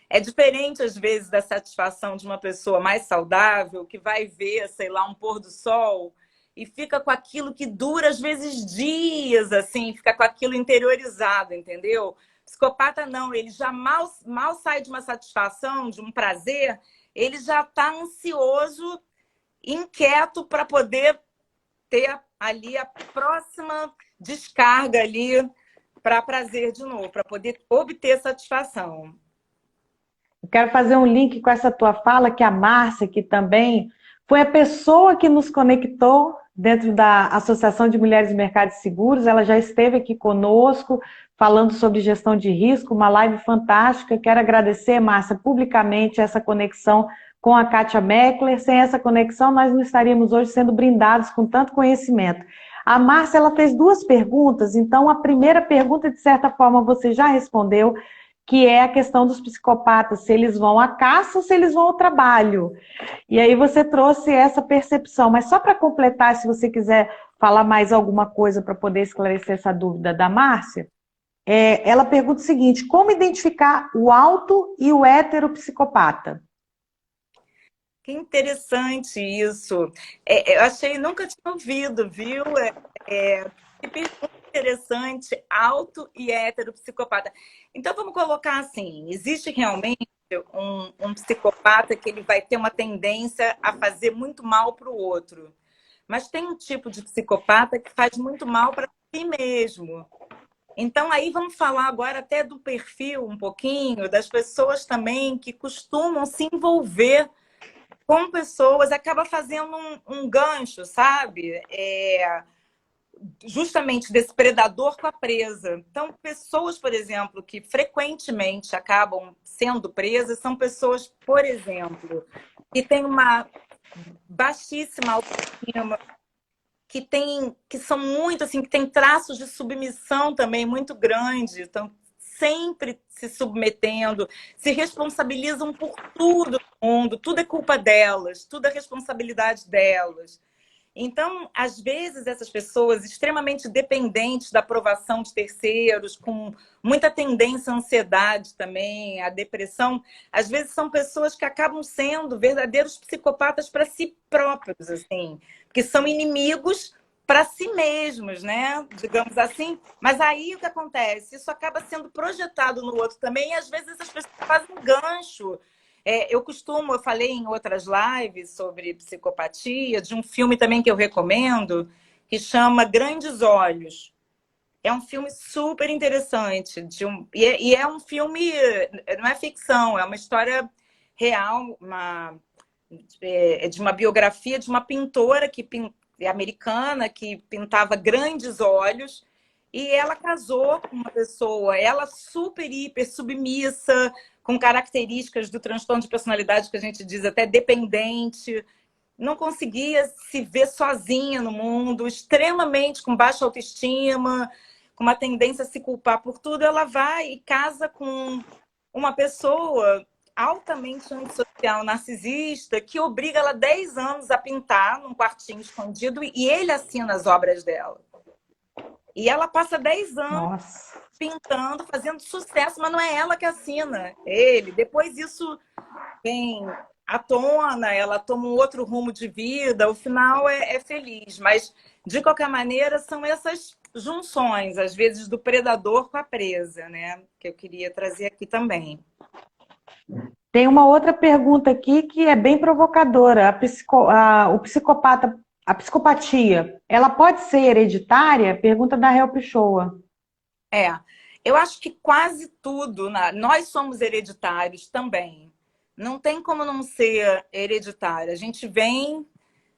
S2: É diferente, às vezes, da satisfação de uma pessoa mais saudável, que vai ver, sei lá, um pôr do sol e fica com aquilo que dura, às vezes, dias, assim, fica com aquilo interiorizado, entendeu? Psicopata não, ele já mal sai de uma satisfação, de um prazer, ele já está ansioso, inquieto para poder ter ali a próxima descarga ali para prazer de novo, para poder obter satisfação.
S1: Eu quero fazer um link com essa tua fala, que a Márcia, que também foi a pessoa que nos conectou dentro da Associação de Mulheres de Mercados Seguros. Ela já esteve aqui conosco, falando sobre gestão de risco, uma live fantástica. Quero agradecer, Márcia, publicamente essa conexão com a Kátia Meckler. Sem essa conexão, nós não estaríamos hoje sendo brindados com tanto conhecimento. A Márcia, ela fez duas perguntas, então a primeira pergunta, de certa forma, você já respondeu, que é a questão dos psicopatas, se eles vão à caça ou se eles vão ao trabalho. E aí você trouxe essa percepção, mas só para completar, se você quiser falar mais alguma coisa para poder esclarecer essa dúvida da Márcia, ela pergunta o seguinte: como identificar o auto e o heteropsicopata?
S2: Que interessante isso. Eu achei, nunca tinha ouvido, viu? Que pergunta interessante, auto e heteropsicopata. Então, vamos colocar assim, existe realmente um psicopata que ele vai ter uma tendência a fazer muito mal para o outro. Mas tem um tipo de psicopata que faz muito mal para si mesmo. Então, aí vamos falar agora até do perfil um pouquinho, das pessoas também que costumam se envolver com pessoas, acaba fazendo um gancho, sabe? Justamente desse predador com a presa. Então, pessoas, por exemplo, que frequentemente acabam sendo presas, são pessoas, por exemplo, que têm uma baixíssima autoestima, que são muito assim, que têm traços de submissão também muito grandes, então sempre se submetendo, se responsabilizam por tudo no mundo, tudo é culpa delas, tudo é responsabilidade delas. Então, às vezes, essas pessoas extremamente dependentes da aprovação de terceiros, com muita tendência à ansiedade também, à depressão, às vezes são pessoas que acabam sendo verdadeiros psicopatas para si próprios, assim, que são inimigos para si mesmos, né? Digamos assim. Mas aí o que acontece? Isso acaba sendo projetado no outro também, e às vezes essas pessoas fazem um gancho. Eu falei em outras lives sobre psicopatia, de um filme também que eu recomendo, que chama Grandes Olhos. É um filme super interessante. E é um filme, não é ficção, é uma história real, de uma biografia de uma pintora americana que pintava grandes olhos. E ela casou com uma pessoa, ela super, hiper submissa, com características do transtorno de personalidade que a gente diz até dependente, não conseguia se ver sozinha no mundo, extremamente com baixa autoestima, com uma tendência a se culpar por tudo. Ela vai e casa com uma pessoa altamente antissocial, narcisista, que obriga ela 10 anos a pintar num quartinho escondido e ele assina as obras dela. E ela passa 10 anos
S1: Nossa.
S2: pintando, fazendo sucesso, mas não é ela que assina, é ele. Depois isso vem à tona, ela toma um outro rumo de vida, o final é feliz. Mas, de qualquer maneira, são essas junções, às vezes, do predador com a presa, né? Que eu queria trazer aqui também.
S1: Tem uma outra pergunta aqui que é bem provocadora. O psicopata, a psicopatia, ela pode ser hereditária? Pergunta da Help Showa.
S2: Eu acho que quase tudo, nós somos hereditários também. Não tem como não ser hereditário. A gente vem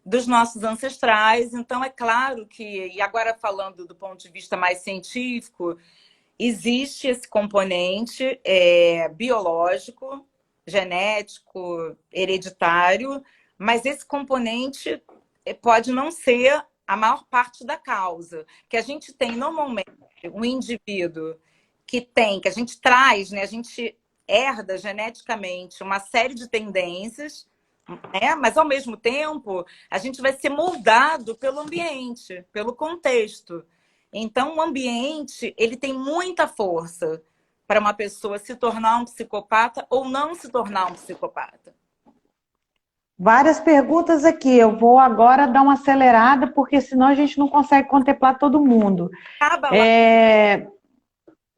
S2: dos nossos ancestrais, então é claro que, e agora falando do ponto de vista mais científico, existe esse componente biológico, genético, hereditário, mas esse componente pode não ser a maior parte da causa. Que a gente tem normalmente um indivíduo que a gente traz, né, a gente herda geneticamente uma série de tendências, né, mas ao mesmo tempo a gente vai ser moldado pelo ambiente, pelo contexto. Então, o ambiente, ele tem muita força para uma pessoa se tornar um psicopata ou não se tornar um psicopata.
S1: Várias perguntas aqui. Eu vou agora dar uma acelerada, porque senão a gente não consegue contemplar todo mundo.
S2: Acaba lá.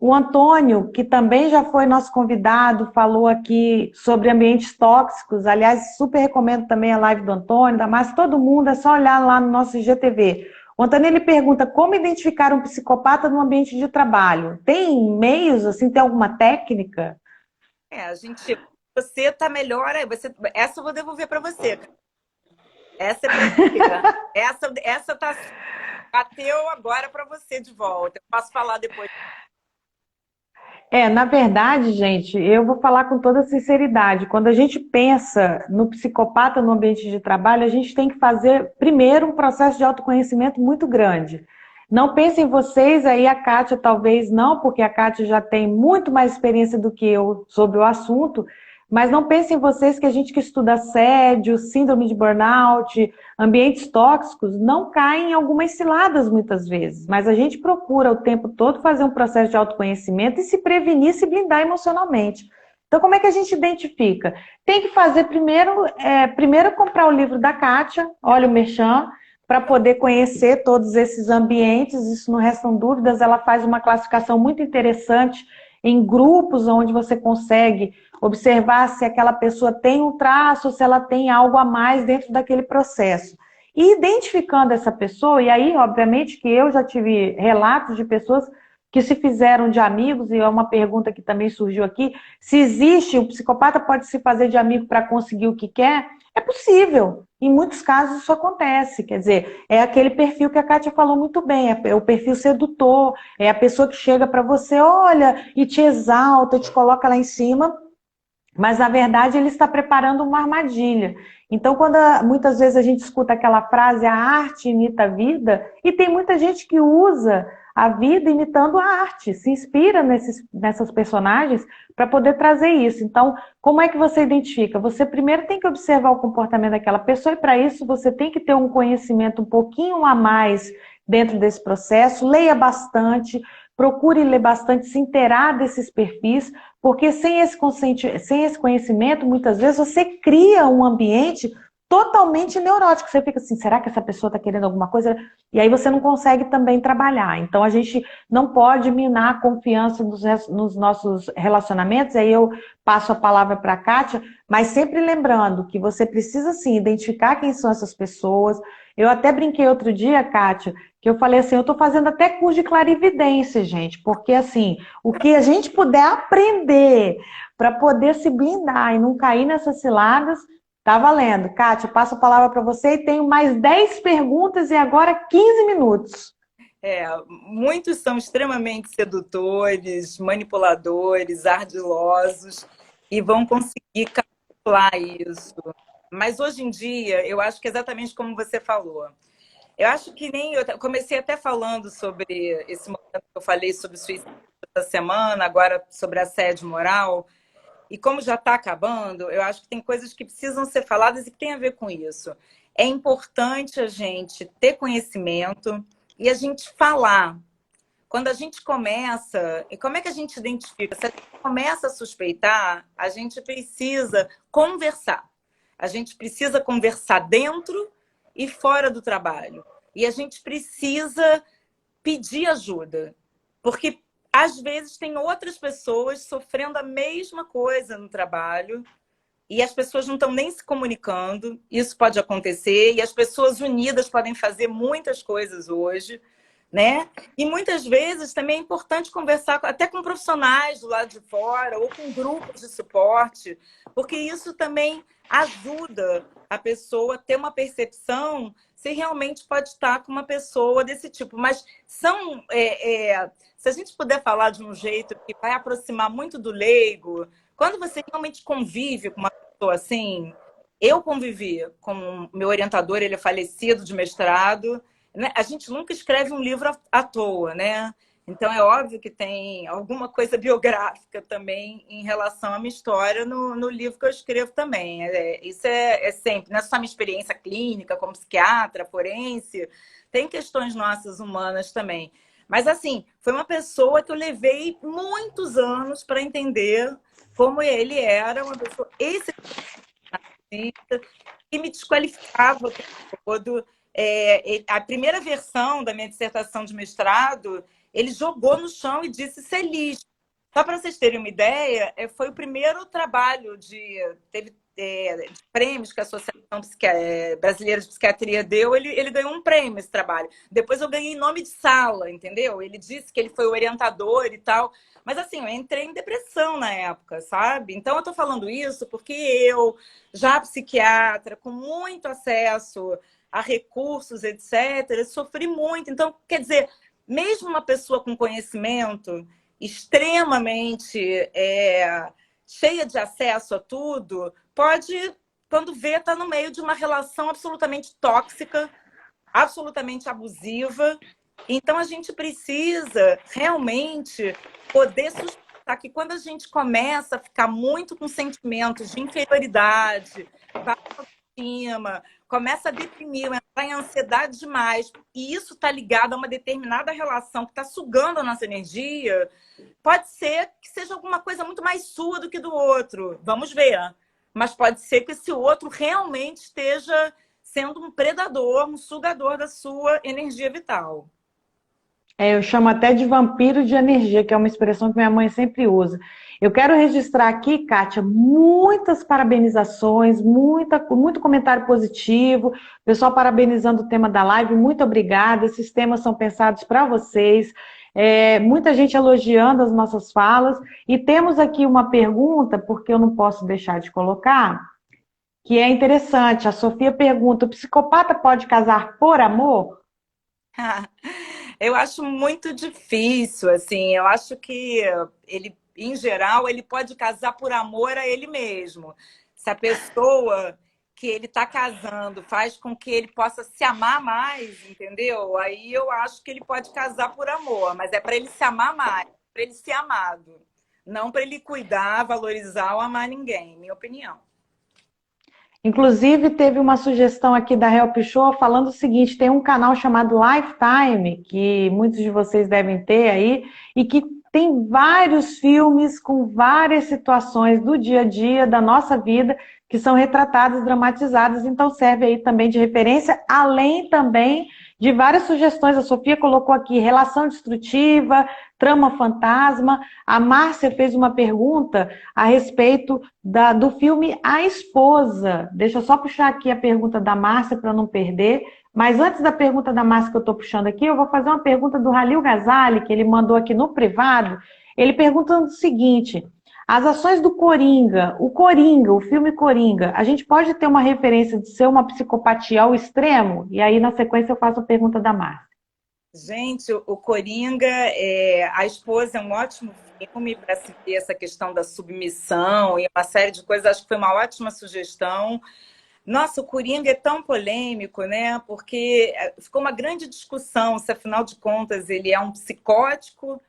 S1: O Antônio, que também já foi nosso convidado, falou aqui sobre ambientes tóxicos. Aliás, super recomendo também a live do Antônio, da Márcia, todo mundo, é só olhar lá no nosso IGTV. O Antônio, ele pergunta como identificar um psicopata no ambiente de trabalho. Tem meios, assim, tem alguma técnica?
S2: Você está melhor, essa eu vou devolver para você. Essa é para você. Essa tá, bateu agora para você de volta. Eu posso falar depois.
S1: Na verdade, gente, eu vou falar com toda sinceridade. Quando a gente pensa no psicopata no ambiente de trabalho, a gente tem que fazer, primeiro, um processo de autoconhecimento muito grande. Não pensem vocês, aí a Kátia talvez não, porque a Kátia já tem muito mais experiência do que eu sobre o assunto, mas não pensem vocês que a gente que estuda assédio, síndrome de burnout, ambientes tóxicos, não cai em algumas ciladas muitas vezes, mas a gente procura o tempo todo fazer um processo de autoconhecimento e se prevenir, se blindar emocionalmente. Então, como é que a gente identifica? Tem que fazer primeiro comprar o livro da Kátia, olha o Merchan, para poder conhecer todos esses ambientes, isso não restam dúvidas, ela faz uma classificação muito interessante em grupos onde você consegue observar se aquela pessoa tem um traço, se ela tem algo a mais dentro daquele processo. E identificando essa pessoa, e aí, obviamente, que eu já tive relatos de pessoas que se fizeram de amigos, e é uma pergunta que também surgiu aqui, se existe, o psicopata pode se fazer de amigo para conseguir o que quer? É possível. Em muitos casos isso acontece. Quer dizer, é aquele perfil que a Kátia falou muito bem, é o perfil sedutor, é a pessoa que chega para você, olha, e te exalta, te coloca lá em cima, mas na verdade ele está preparando uma armadilha. Então, muitas vezes a gente escuta aquela frase, a arte imita a vida, e tem muita gente que usa a vida imitando a arte, se inspira nessas personagens para poder trazer isso. Então, como é que você identifica? Você primeiro tem que observar o comportamento daquela pessoa e para isso você tem que ter um conhecimento um pouquinho a mais dentro desse processo, leia bastante, procure ler bastante, se inteirar desses perfis, porque sem esse conhecimento, muitas vezes você cria um ambiente totalmente neurótico. Você fica assim, será que essa pessoa está querendo alguma coisa? E aí você não consegue também trabalhar. Então a gente não pode minar a confiança nos nossos relacionamentos. Aí eu passo a palavra para a Kátia, mas sempre lembrando que você precisa sim identificar quem são essas pessoas. Eu até brinquei outro dia, Kátia, que eu falei assim, eu estou fazendo até curso de clarividência, gente, porque assim, o que a gente puder aprender para poder se blindar e não cair nessas ciladas, tá valendo. Kátia, eu passo a palavra para você e tenho mais 10 perguntas e agora 15 minutos.
S2: Muitos são extremamente sedutores, manipuladores, ardilosos e vão conseguir calcular isso. Mas hoje em dia, eu acho que é exatamente como você falou. Eu acho que nem eu comecei até falando sobre esse momento que eu falei sobre suicídio essa semana, agora sobre assédio moral. E como já está acabando, eu acho que tem coisas que precisam ser faladas e que tem a ver com isso. É importante a gente ter conhecimento e a gente falar. Quando a gente começa, e como é que a gente identifica? Se a gente começa a suspeitar, a gente precisa conversar. A gente precisa conversar dentro e fora do trabalho. E a gente precisa pedir ajuda. Porque às vezes tem outras pessoas sofrendo a mesma coisa no trabalho e as pessoas não estão nem se comunicando. Isso pode acontecer e as pessoas unidas podem fazer muitas coisas hoje, né? E muitas vezes também é importante conversar até com profissionais do lado de fora ou com grupos de suporte, porque isso também ajuda a pessoa a ter uma percepção se realmente pode estar com uma pessoa desse tipo. Mas se a gente puder falar de um jeito que vai aproximar muito do leigo, quando você realmente convive com uma pessoa assim, eu convivi com o meu orientador, ele é falecido de mestrado, né? A gente nunca escreve um livro à toa, né? Então é óbvio que tem alguma coisa biográfica também em relação à minha história no livro que eu escrevo também. Isso é sempre, não é só minha experiência clínica como psiquiatra, forense, tem questões nossas humanas também. Mas assim, foi uma pessoa que eu levei muitos anos para entender como ele era uma pessoa que me desqualificava o tempo todo. A primeira versão da minha dissertação de mestrado, ele jogou no chão e disse isso é lixo. Só para vocês terem uma ideia, foi o primeiro trabalho de prêmios que a Associação Brasileira de Psiquiatria deu, ele ganhou um prêmio esse trabalho. Depois eu ganhei nome de sala, entendeu? Ele disse que ele foi orientador e tal. Mas assim, eu entrei em depressão na época, sabe? Então eu tô falando isso porque eu, já psiquiatra, com muito acesso a recursos, etc., sofri muito. Então, quer dizer, mesmo uma pessoa com conhecimento extremamente cheia de acesso a tudo, pode, quando vê, estar no meio de uma relação absolutamente tóxica, absolutamente abusiva. Então, a gente precisa realmente poder sustentar que quando a gente começa a ficar muito com sentimentos de inferioridade, baixa autoestima, começa a deprimir, entrar em ansiedade demais, e isso está ligado a uma determinada relação que está sugando a nossa energia, pode ser que seja alguma coisa muito mais sua do que do outro. Vamos ver. Mas pode ser que esse outro realmente esteja sendo um predador, um sugador da sua energia vital.
S1: Eu chamo até de vampiro de energia, que é uma expressão que minha mãe sempre usa. Eu quero registrar aqui, Kátia, muitas parabenizações, muito comentário positivo, pessoal parabenizando o tema da live, muito obrigada. Esses temas são pensados para vocês. Muita gente elogiando as nossas falas. E temos aqui uma pergunta, porque eu não posso deixar de colocar, que é interessante. A Sofia pergunta: o psicopata pode casar por amor?
S2: Eu acho muito difícil, assim. Eu acho que ele, em geral, ele pode casar por amor a ele mesmo. Se a pessoa que ele está casando faz com que ele possa se amar mais, entendeu? Aí eu acho que ele pode casar por amor, mas é para ele se amar mais, para ele ser amado, não para ele cuidar, valorizar ou amar ninguém, minha opinião.
S1: Inclusive, teve uma sugestão aqui da Help Show falando o seguinte: tem um canal chamado Lifetime, que muitos de vocês devem ter aí, e que tem vários filmes com várias situações do dia a dia, da nossa vida, que são retratadas, dramatizadas, então serve aí também de referência, além também de várias sugestões. A Sofia colocou aqui relação destrutiva, trama fantasma. A Márcia fez uma pergunta a respeito do filme A Esposa. Deixa eu só puxar aqui a pergunta da Márcia para não perder. Mas antes da pergunta da Márcia que eu estou puxando aqui, eu vou fazer uma pergunta do Halil Ghazali, que ele mandou aqui no privado. Ele pergunta o seguinte: as ações do Coringa, o filme Coringa, a gente pode ter uma referência de ser uma psicopatia ao extremo? E aí, na sequência, eu faço a pergunta da Márcia.
S2: Gente, o Coringa, A Esposa é um ótimo filme para se ver essa questão da submissão e uma série de coisas. Acho que foi uma ótima sugestão. Nossa, o Coringa é tão polêmico, né? Porque ficou uma grande discussão se, afinal de contas, ele é um psicótico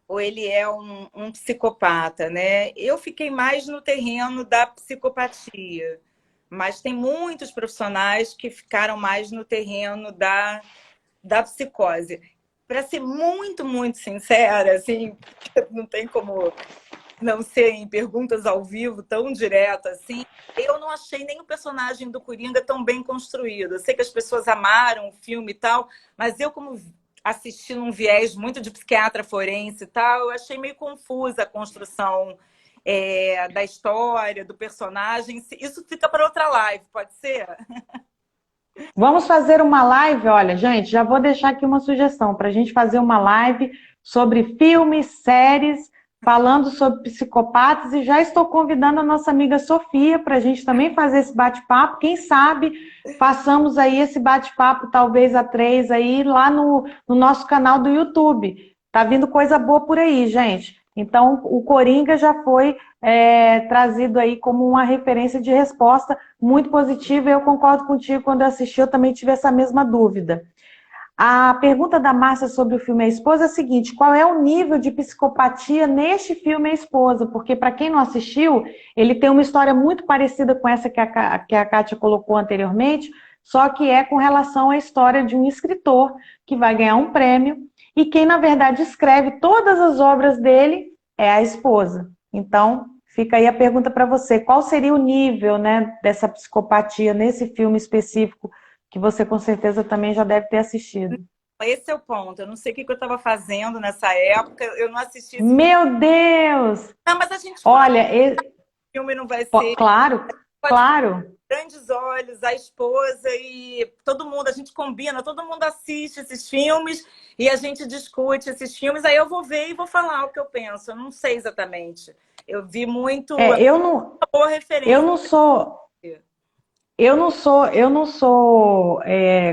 S2: ou ele é um psicopata, né? Eu fiquei mais no terreno da psicopatia, mas tem muitos profissionais que ficaram mais no terreno da psicose. Para ser muito, muito sincera, assim, não tem como não ser em perguntas ao vivo tão direto assim, eu não achei nem o personagem do Coringa tão bem construído. Eu sei que as pessoas amaram o filme e tal, mas eu, como assisti num viés muito de psiquiatra forense e tal, eu achei meio confusa a construção da história, do personagem. Isso fica para outra live, pode ser?
S1: Vamos fazer uma live, olha, gente, já vou deixar aqui uma sugestão para a gente fazer uma live sobre filmes, séries, falando sobre psicopatas, e já estou convidando a nossa amiga Sofia para a gente também fazer esse bate-papo. Quem sabe façamos aí esse bate-papo, talvez a três, aí lá no nosso canal do YouTube. Tá vindo coisa boa por aí, gente. Então, o Coringa já foi trazido aí como uma referência de resposta muito positiva, e eu concordo contigo, quando eu assisti eu também tive essa mesma dúvida. A pergunta da Márcia sobre o filme A Esposa é a seguinte: qual é o nível de psicopatia neste filme A Esposa? Porque, para quem não assistiu, ele tem uma história muito parecida com essa que a Kátia colocou anteriormente, só que é com relação à história de um escritor que vai ganhar um prêmio, e quem, na verdade, escreve todas as obras dele é a esposa. Então, fica aí a pergunta para você: qual seria o nível, né, dessa psicopatia nesse filme específico, que você com certeza também já deve ter assistido?
S2: Esse é o ponto. Eu não sei o que eu estava fazendo nessa época. Eu não assisti esse filme.
S1: Meu Deus!
S2: Não, mas a gente pode.
S1: Olha,
S2: O filme não vai ser.
S1: claro,
S2: Pode ter
S1: claro.
S2: grandes olhos, a esposa e todo mundo. A gente combina, todo mundo assiste esses filmes e a gente discute esses filmes. Aí eu vou ver e vou falar o que eu penso. Eu não sei exatamente. Eu vi muito.
S1: Eu não,
S2: Boa
S1: eu
S2: referência.
S1: não sou. Eu não sou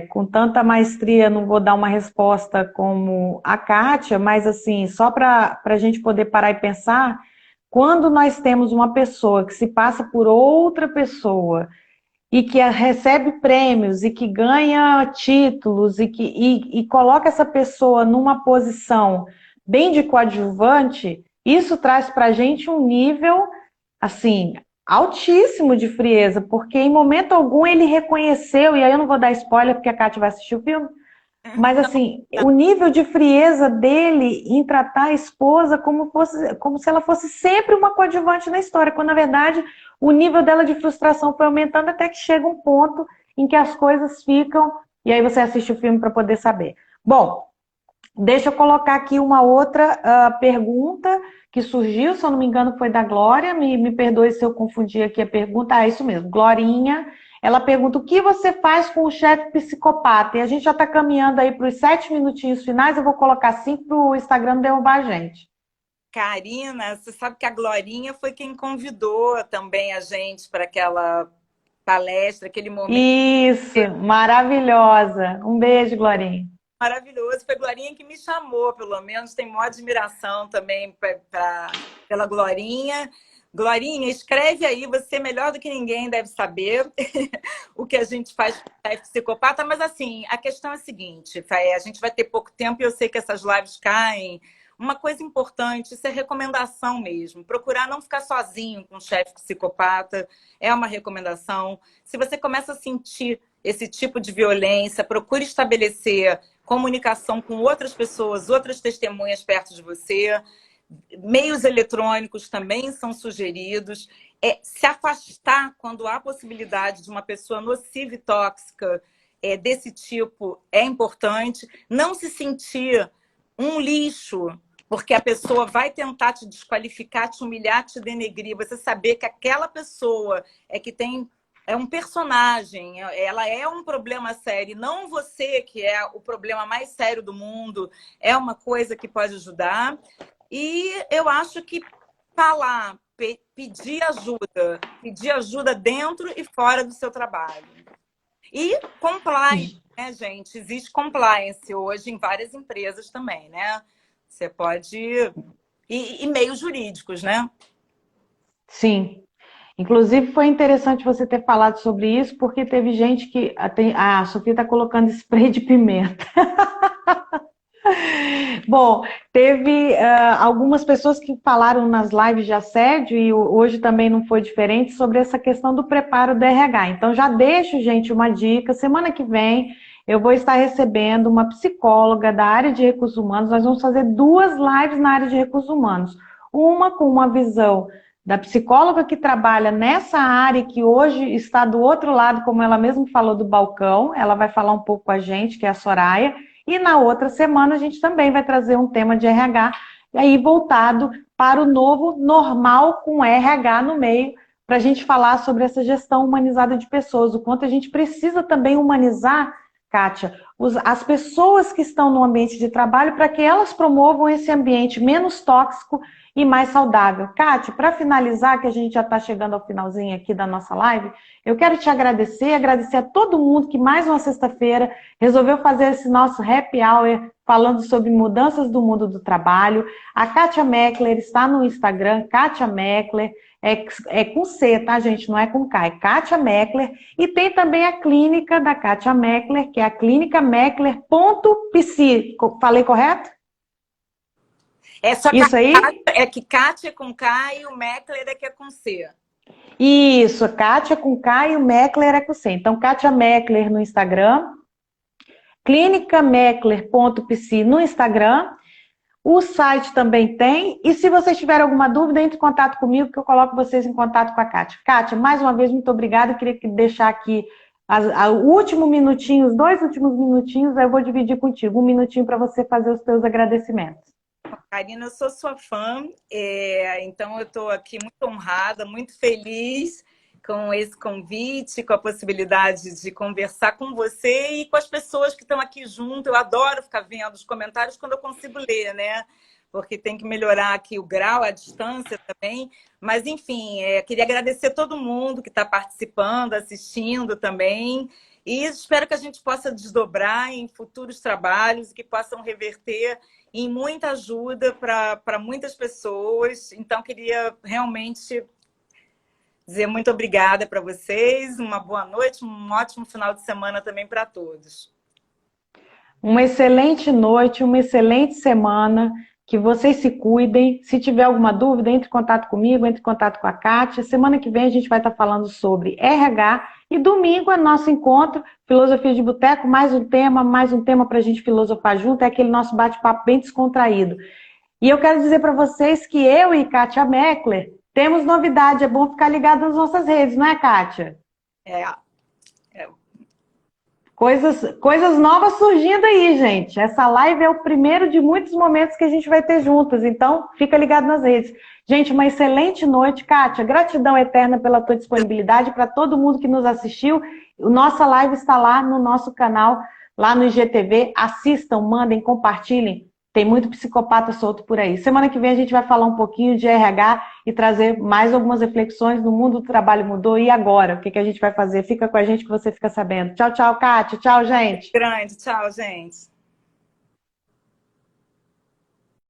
S1: com tanta maestria, não vou dar uma resposta como a Kátia, mas assim, só para a gente poder parar e pensar, quando nós temos uma pessoa que se passa por outra pessoa e que recebe prêmios e que ganha títulos e coloca essa pessoa numa posição bem de coadjuvante, isso traz para a gente um nível, assim, altíssimo de frieza, porque em momento algum ele reconheceu, e aí eu não vou dar spoiler porque a Kátia vai assistir o filme, mas assim, o nível de frieza dele em tratar a esposa como se ela fosse sempre uma coadjuvante na história, quando na verdade o nível dela de frustração foi aumentando até que chega um ponto em que as coisas ficam, e aí você assiste o filme para poder saber. Bom, deixa eu colocar aqui uma outra pergunta que surgiu, se eu não me engano foi da Glória, me perdoe se eu confundi aqui a pergunta. Ah, é isso mesmo, Glorinha. Ela pergunta: o que você faz com o chefe psicopata? E a gente já está caminhando aí para os 7 minutinhos finais, eu vou colocar 5 para o Instagram derrubar a gente.
S2: Karina, você sabe que a Glorinha foi quem convidou também a gente para aquela palestra, aquele momento
S1: Isso, maravilhosa. Um beijo, Glorinha.
S2: maravilhoso. Foi a Glorinha que me chamou, pelo menos. Tenho maior admiração também pela Glorinha. Glorinha, escreve aí, você melhor do que ninguém deve saber o que a gente faz com o chefe psicopata, mas assim, a questão é a seguinte, a gente vai ter pouco tempo e eu sei que essas lives caem. Uma coisa importante, isso é recomendação mesmo. Procurar não ficar sozinho com o chefe psicopata é uma recomendação. Se você começa a sentir esse tipo de violência, procure estabelecer comunicação com outras pessoas, outras testemunhas perto de você. Meios eletrônicos também são sugeridos. Se afastar quando há possibilidade de uma pessoa nociva e tóxica desse tipo é importante. Não se sentir um lixo, porque a pessoa vai tentar te desqualificar, te humilhar, te denegrir. Você saber que aquela pessoa é um personagem, ela é um problema sério, não você que é o problema mais sério do mundo, é uma coisa que pode ajudar. E eu acho que falar, pedir ajuda dentro e fora do seu trabalho. E compliance, né, gente? Existe compliance hoje em várias empresas também, né? Você pode... E meios jurídicos, né?
S1: Sim. Inclusive, foi interessante você ter falado sobre isso, porque teve gente que... A Sofia está colocando spray de pimenta. Bom, teve algumas pessoas que falaram nas lives de assédio, e hoje também não foi diferente, sobre essa questão do preparo do RH. Então, já deixo, gente, uma dica. Semana que vem, eu vou estar recebendo uma psicóloga da área de recursos humanos. Nós vamos fazer 2 lives na área de recursos humanos. Uma com uma visão da psicóloga que trabalha nessa área, que hoje está do outro lado, como ela mesma falou, do balcão. Ela vai falar um pouco com a gente, que é a Soraya. E na outra semana a gente também vai trazer um tema de RH, aí voltado para o novo normal com RH no meio, para a gente falar sobre essa gestão humanizada de pessoas, o quanto a gente precisa também humanizar, Kátia, as pessoas que estão no ambiente de trabalho, para que elas promovam esse ambiente menos tóxico e mais saudável. Kátia, para finalizar, que a gente já está chegando ao finalzinho aqui da nossa live, eu quero te agradecer a todo mundo que mais uma sexta-feira resolveu fazer esse nosso happy hour falando sobre mudanças do mundo do trabalho. A Kátia Meckler está no Instagram, Kátia Meckler, é com C, tá, gente? Não é com K, é Kátia Meckler. E tem também a clínica da Kátia Meckler, que é a clínica meckler.pc. Falei correto?
S2: É só
S1: isso aí?
S2: É que Kátia é com K e o Meckler é que é com C.
S1: Isso, Kátia com K e o Meckler é com C. Então, Kátia Meckler no Instagram, clinicameckler.pc no Instagram, o site também tem. E se vocês tiverem alguma dúvida, entre em contato comigo, que eu coloco vocês em contato com a Kátia. Kátia, mais uma vez, muito obrigada. Eu queria deixar aqui o último minutinho, os 2 últimos minutinhos, eu vou dividir contigo. 1 minutinho para você fazer os seus agradecimentos.
S2: Karina, eu sou sua fã, então eu estou aqui muito honrada, muito feliz com esse convite, com a possibilidade de conversar com você e com as pessoas que estão aqui junto. Eu adoro ficar vendo os comentários quando eu consigo ler, né? Porque tem que melhorar aqui o grau, a distância também. Mas, enfim, queria agradecer a todo mundo que está participando, assistindo também. E espero que a gente possa desdobrar em futuros trabalhos, que possam reverter em muita ajuda para muitas pessoas. Então, queria realmente dizer muito obrigada para vocês, uma boa noite, um ótimo final de semana também para todos.
S1: Uma excelente noite, uma excelente semana, que vocês se cuidem. Se tiver alguma dúvida, entre em contato comigo, entre em contato com a Kátia. Semana que vem a gente vai estar falando sobre RH. E domingo é nosso encontro, Filosofia de Boteco, mais um tema para a gente filosofar junto, é aquele nosso bate-papo bem descontraído. E eu quero dizer para vocês que eu e Kátia Meckler temos novidade, é bom ficar ligado nas nossas redes, não é, Kátia? Coisas novas surgindo aí, gente. Essa live é o primeiro de muitos momentos que a gente vai ter juntas, então fica ligado nas redes. Gente, uma excelente noite, Kátia. Gratidão eterna pela tua disponibilidade, para todo mundo que nos assistiu. Nossa live está lá no nosso canal, lá no IGTV. Assistam, mandem, compartilhem. Tem muito psicopata solto por aí. Semana que vem a gente vai falar um pouquinho de RH e trazer mais algumas reflexões. No mundo do trabalho mudou, e agora? O que a gente vai fazer? Fica com a gente que você fica sabendo. Tchau, tchau, Kátia. Tchau, gente.
S2: Grande. Tchau, gente.